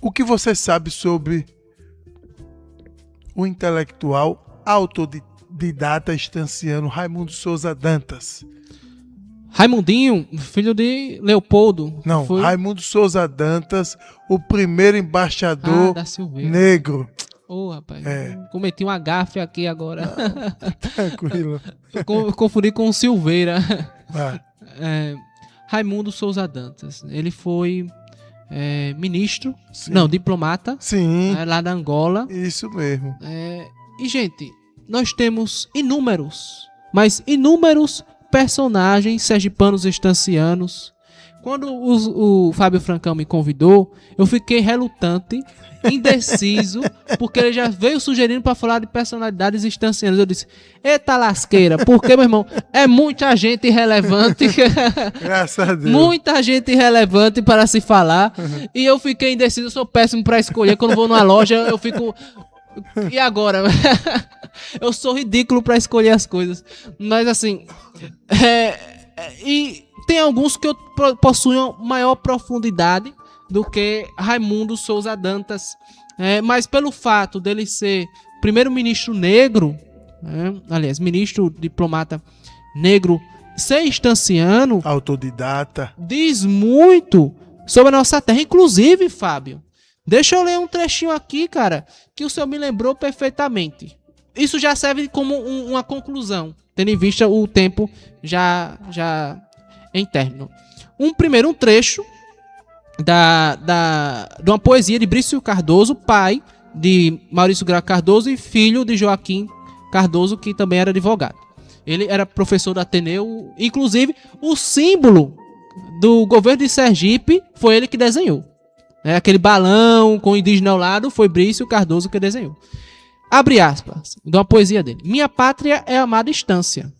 o que você sabe sobre o intelectual autodidata estanciano Raimundo Souza Dantas? Raimundinho, filho de Leopoldo. Não, foi... Raimundo Souza Dantas, o primeiro embaixador da Silveira. negro. Ô, rapaz, cometi um agafe aqui agora. Tranquilo. Confundi com o Silveira. Ah. Raimundo Souza Dantas. Ele foi ministro, Sim. não, diplomata. Sim. Lá da Angola. Isso mesmo. E, gente, nós temos inúmeros personagens sergipanos estancianos. Quando o Fábio Francão me convidou, eu fiquei relutante, indeciso, porque ele já veio sugerindo para falar de personalidades estancianas. Eu disse, eita lasqueira, porque, meu irmão, é muita gente irrelevante. Graças a Deus. Muita gente irrelevante para se falar. E eu fiquei indeciso, eu sou péssimo para escolher. Quando vou numa loja, eu fico... E agora? Eu sou ridículo para escolher as coisas. Mas assim... E tem alguns que possuem maior profundidade do que Raimundo Souza Dantas. Mas pelo fato dele ser primeiro-ministro negro, aliás, ministro diplomata negro, ser estanciano... Autodidata. Diz muito sobre a nossa terra. Inclusive, Fábio, deixa eu ler um trechinho aqui, cara, que o senhor me lembrou perfeitamente. Isso já serve como uma conclusão, tendo em vista o tempo já em término. Um trecho de uma poesia de Brício Cardoso, pai de Maurício Graco Cardoso e filho de Joaquim Cardoso, que também era advogado. Ele era professor do Ateneu, inclusive o símbolo do governo de Sergipe foi ele que desenhou. Aquele balão com o indígena ao lado foi Brício Cardoso que desenhou. Abre aspas, de uma poesia dele. Minha pátria é a amada estância,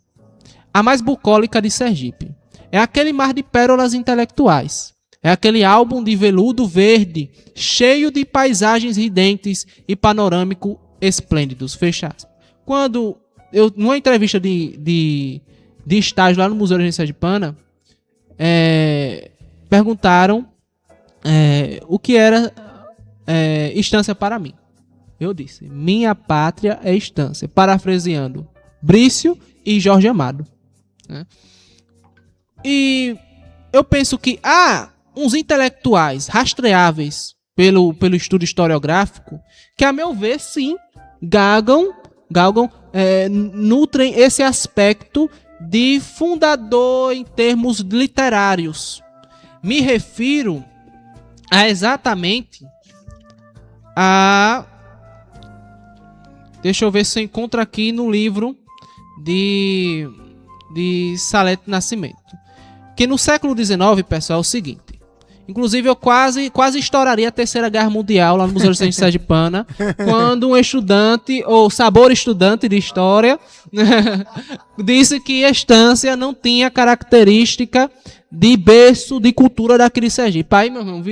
a mais bucólica de Sergipe. É aquele mar de pérolas intelectuais. É aquele álbum de veludo verde, cheio de paisagens ridentes e panorâmico esplêndidos. Fecha aspas. Quando eu, numa entrevista de estágio lá no Museu da Gente Sergipana, perguntaram o que era estância para mim. Eu disse, minha pátria é estância, parafraseando Brício e Jorge Amado. E eu penso que há uns intelectuais rastreáveis pelo estudo historiográfico que, a meu ver, sim, nutrem esse aspecto de fundador em termos literários. Me refiro exatamente a... Deixa eu ver se eu encontro aqui no livro de Salete Nascimento. Que no século XIX, pessoal, é o seguinte. Inclusive, eu quase estouraria a Terceira Guerra Mundial lá no Museu de Sergipana, quando um estudante, ou sabor estudante de história, disse que a estância não tinha característica de berço de cultura daquele Sergipe. Aí, meu irmão,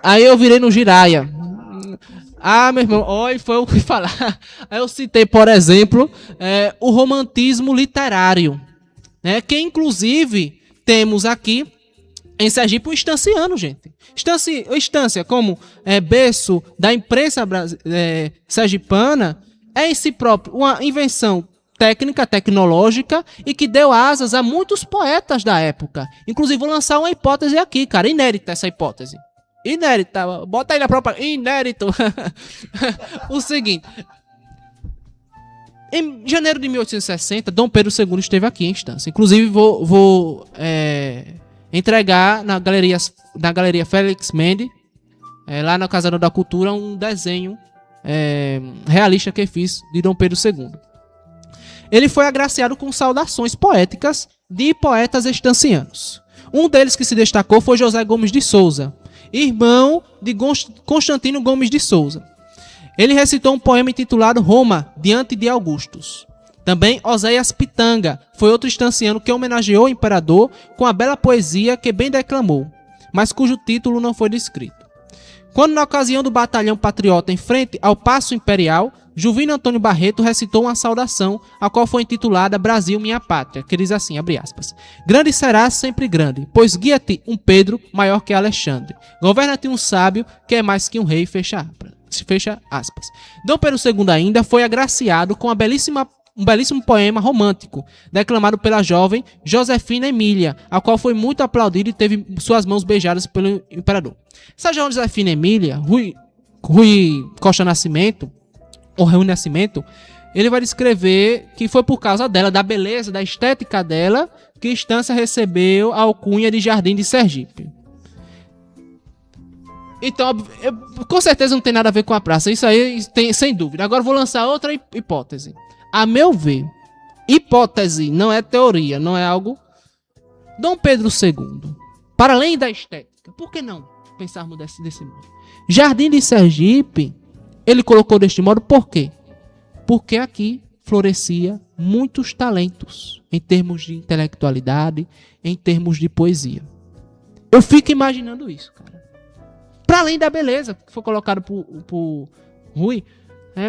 aí eu virei no Giraia. Meu irmão, olha, foi o que falar. Aí eu citei, por exemplo, o romantismo literário, que inclusive temos aqui em Sergipe um estanciano, gente. Estância como berço da imprensa sergipana é em si próprio uma invenção técnica, tecnológica e que deu asas a muitos poetas da época. Inclusive vou lançar uma hipótese aqui, cara, inédita essa hipótese. Inédita, bota aí na própria... Inédito. O seguinte... Em janeiro de 1860, Dom Pedro II esteve aqui em Estância. Inclusive, vou entregar na Galeria Félix Mendes, lá na Casa da Cultura, um desenho realista que fiz de Dom Pedro II. Ele foi agraciado com saudações poéticas de poetas estancianos. Um deles que se destacou foi José Gomes de Souza, irmão de Constantino Gomes de Souza. Ele recitou um poema intitulado Roma, diante de Augustus. Também Oséias Pitanga foi outro estanciano que homenageou o imperador com a bela poesia que bem declamou, mas cujo título não foi descrito. Quando, na ocasião do batalhão patriota em frente ao Paço Imperial, Juvino Antônio Barreto recitou uma saudação, a qual foi intitulada Brasil, minha pátria, que diz assim, abre aspas, grande serás sempre grande, pois guia-te um Pedro maior que Alexandre, governa-te um sábio que é mais que um rei, fecha aspas. Dom Pedro II ainda foi agraciado com a belíssima um belíssimo poema romântico, declamado pela jovem Josefina Emília, a qual foi muito aplaudida e teve suas mãos beijadas pelo imperador. Essa Josefina Emília, Rui Costa Nascimento, ou Rui Nascimento, ele vai descrever que foi por causa dela, da beleza, da estética dela, que Estância recebeu a alcunha de Jardim de Sergipe. Então, com certeza não tem nada a ver com a praça. Isso aí tem, sem dúvida. Agora eu vou lançar outra hipótese. A meu ver, hipótese não é teoria, não é algo... Dom Pedro II, para além da estética, por que não pensarmos desse modo? Jardim de Sergipe, ele colocou deste modo por quê? Porque aqui florescia muitos talentos em termos de intelectualidade, em termos de poesia. Eu fico imaginando isso, cara. Para além da beleza que foi colocado por Rui,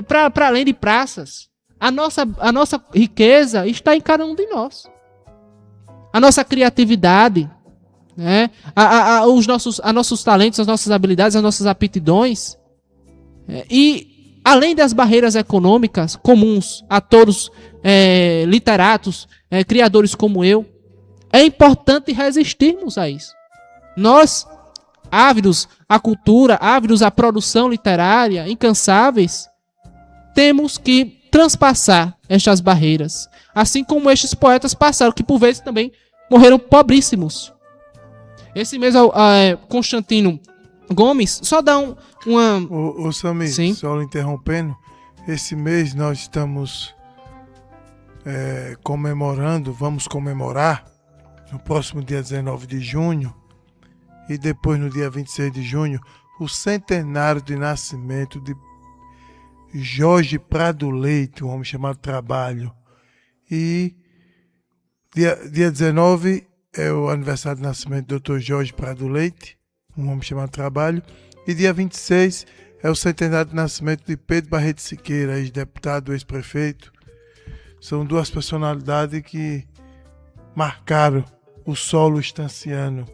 para além de praças, a nossa riqueza está em cada um de nós. A nossa criatividade, né? Os nossos talentos, as nossas habilidades, as nossas aptidões. E além das barreiras econômicas comuns a todos literatos, criadores como eu, é importante resistirmos a isso. Nós, ávidos à cultura, ávidos à produção literária, incansáveis, temos que transpassar estas barreiras. Assim como estes poetas passaram, que por vezes também morreram pobríssimos. Esse mesmo Constantino Gomes, só dá uma... Ô Samir, só interrompendo, esse mês nós estamos vamos comemorar, no próximo dia 19 de junho, e depois no dia 26 de junho, o centenário de nascimento de Jorge Prado Leite, um homem chamado Trabalho. E dia 19 é o aniversário de nascimento do Dr. Jorge Prado Leite, um homem chamado Trabalho. E dia 26 é o centenário de nascimento de Pedro Barreto Siqueira, ex-deputado, ex-prefeito. São duas personalidades que marcaram o solo estanciano.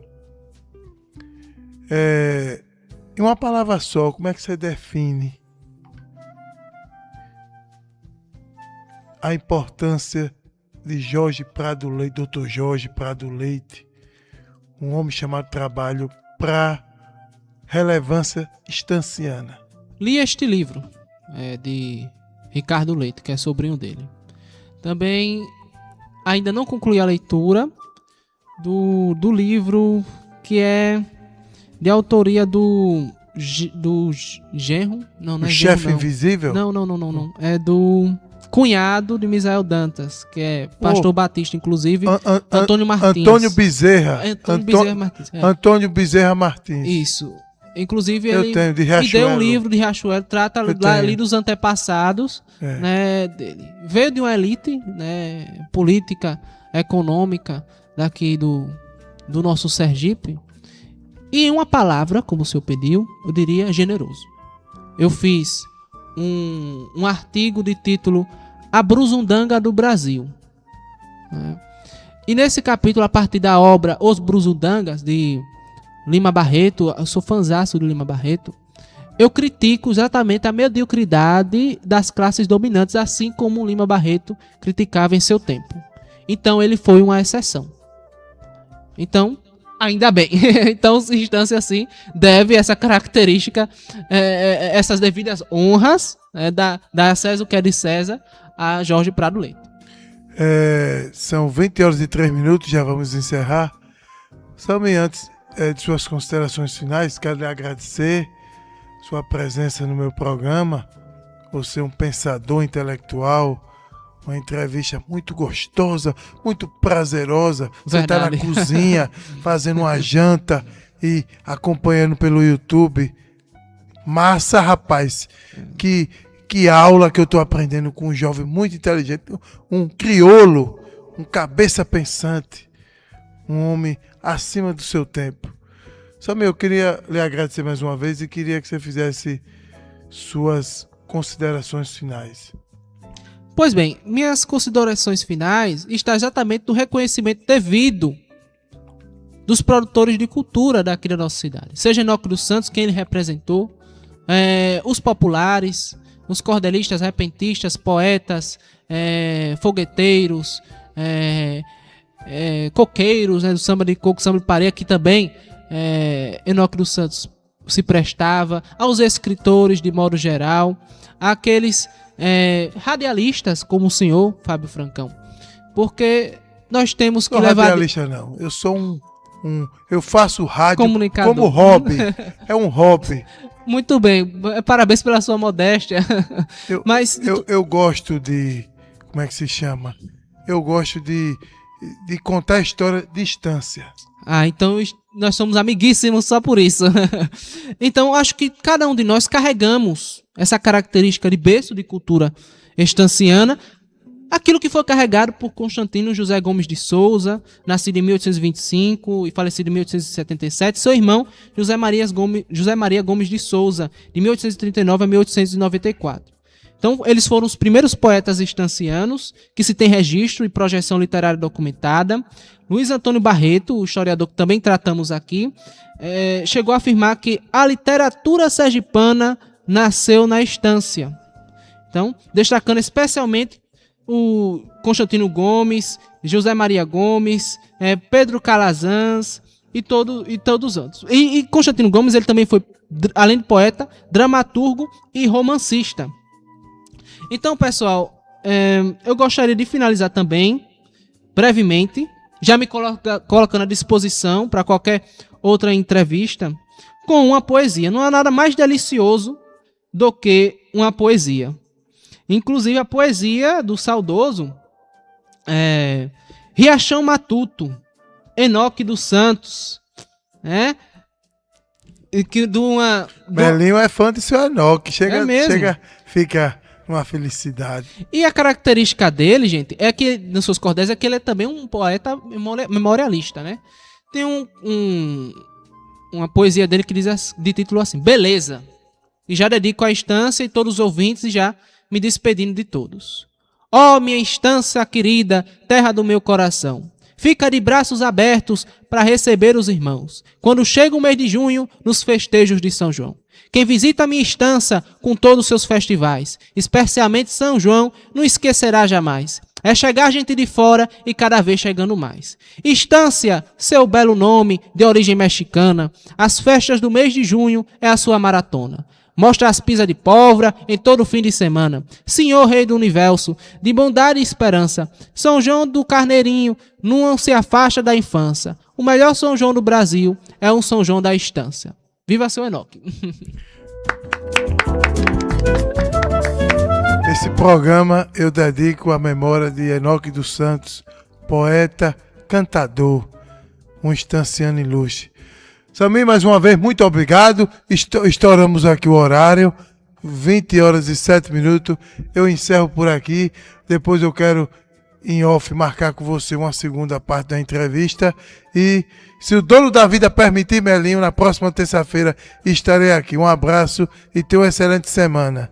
Em uma palavra só, como é que você define a importância de Jorge Prado Leite, Dr. Jorge Prado Leite, um homem chamado Trabalho, para relevância estanciana? Li este livro de Ricardo Leite, que é sobrinho dele. Também ainda não concluí a leitura do livro que é de autoria do genro. Não é o Chefe genro, não. Invisível? Não. É do cunhado de Misael Dantas, que é pastor batista, inclusive, Antônio Martins. Antônio Bezerra. Bezerra Martins. Antônio Bezerra Martins. Isso. Inclusive, ele me deu um livro de Riachuelo, trata ali dos antepassados, né, dele. Veio de uma elite, né, política, econômica, daqui do nosso Sergipe. E em uma palavra, como o senhor pediu, eu diria generoso. Eu fiz um artigo de título A Brusundanga do Brasil. E nesse capítulo, a partir da obra Os Brusundangas, de Lima Barreto, eu sou fãzaço de Lima Barreto, eu critico exatamente a mediocridade das classes dominantes, assim como Lima Barreto criticava em seu tempo. Então ele foi uma exceção. Então, ainda bem. Então, Estância, assim, deve essa característica, essas devidas honras, da César o que é de César, a Jorge Prado Leite. São 20 horas e 3 minutos, já vamos encerrar. Samir, antes de suas considerações finais, quero lhe agradecer sua presença no meu programa. Você é um pensador intelectual, uma entrevista muito gostosa, muito prazerosa. Você está na cozinha, fazendo uma janta e acompanhando pelo YouTube. Massa, rapaz. Que aula que eu estou aprendendo com um jovem muito inteligente, um crioulo, um cabeça pensante, um homem acima do seu tempo. Samir, eu queria lhe agradecer mais uma vez e queria que você fizesse suas considerações finais. Pois bem, minhas considerações finais estão exatamente no reconhecimento devido dos produtores de cultura daqui da nossa cidade. Seja Enoque dos Santos, quem ele representou, os populares, os cordelistas, repentistas, poetas, fogueteiros, coqueiros, né, do samba de coco, samba de pareia, que também Enoque dos Santos se prestava, aos escritores de modo geral, àqueles radialistas como o senhor Fábio Francão, porque nós temos que levar... Radialista não, eu sou eu faço rádio comunicador. Como hobby, é um hobby. Muito bem, parabéns pela sua modéstia. Mas eu gosto de, como é que se chama? Eu gosto de contar a história de distância. Então nós somos amiguíssimos só por isso. Então acho que cada um de nós carregamos essa característica de berço de cultura estanciana, aquilo que foi carregado por Constantino José Gomes de Souza, nascido em 1825 e falecido em 1877, seu irmão José Maria Gomes de Souza, de 1839 a 1894. Então, eles foram os primeiros poetas estancianos que se tem registro e projeção literária documentada. Luiz Antônio Barreto, o historiador que também tratamos aqui, chegou a afirmar que a literatura sergipana nasceu na estância. Então, destacando especialmente o Constantino Gomes, José Maria Gomes, Pedro Calazans e todos os outros. E Constantino Gomes, ele também foi, além de poeta, dramaturgo e romancista. Então, pessoal, eu gostaria de finalizar também, brevemente, já me colocando à disposição para qualquer outra entrevista, com uma poesia. Não há nada mais delicioso do que uma poesia. Inclusive a poesia do saudoso Riachão Matuto, Enoque dos Santos, Melinho é fã de seu Enoque, fica uma felicidade. E a característica dele, gente, é que nos seus cordéis é que ele é também um poeta memorialista, né? Tem uma poesia dele que diz de título assim: Beleza. E já dedico à estância e todos os ouvintes, e já me despedindo de todos. Ó, minha estância querida, terra do meu coração, fica de braços abertos para receber os irmãos, quando chega o mês de junho, nos festejos de São João. Quem visita a minha estância com todos os seus festivais, especialmente São João, não esquecerá jamais. É chegar gente de fora e cada vez chegando mais. Estância, seu belo nome, de origem mexicana, as festas do mês de junho é a sua maratona. Mostra as pisas de pólvora em todo fim de semana. Senhor Rei do Universo, de bondade e esperança, São João do Carneirinho não se afasta da infância. O melhor São João do Brasil é um São João da estância. Viva seu Enoque! Esse programa eu dedico à memória de Enoque dos Santos, poeta, cantador, um estanciano ilustre. Samir, mais uma vez, muito obrigado. Estouramos aqui o horário, 20h07. Eu encerro por aqui. Depois eu quero, em off, marcar com você uma segunda parte da entrevista. E, se o dono da vida permitir, Melinho, na próxima terça-feira estarei aqui. Um abraço e tenha uma excelente semana.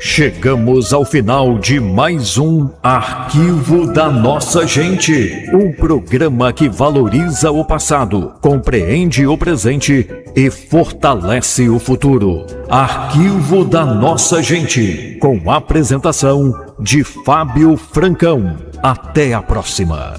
Chegamos ao final de mais um Arquivo da Nossa Gente, um programa que valoriza o passado, compreende o presente e fortalece o futuro. Arquivo da Nossa Gente, com a apresentação de Fábio Francão. Até a próxima.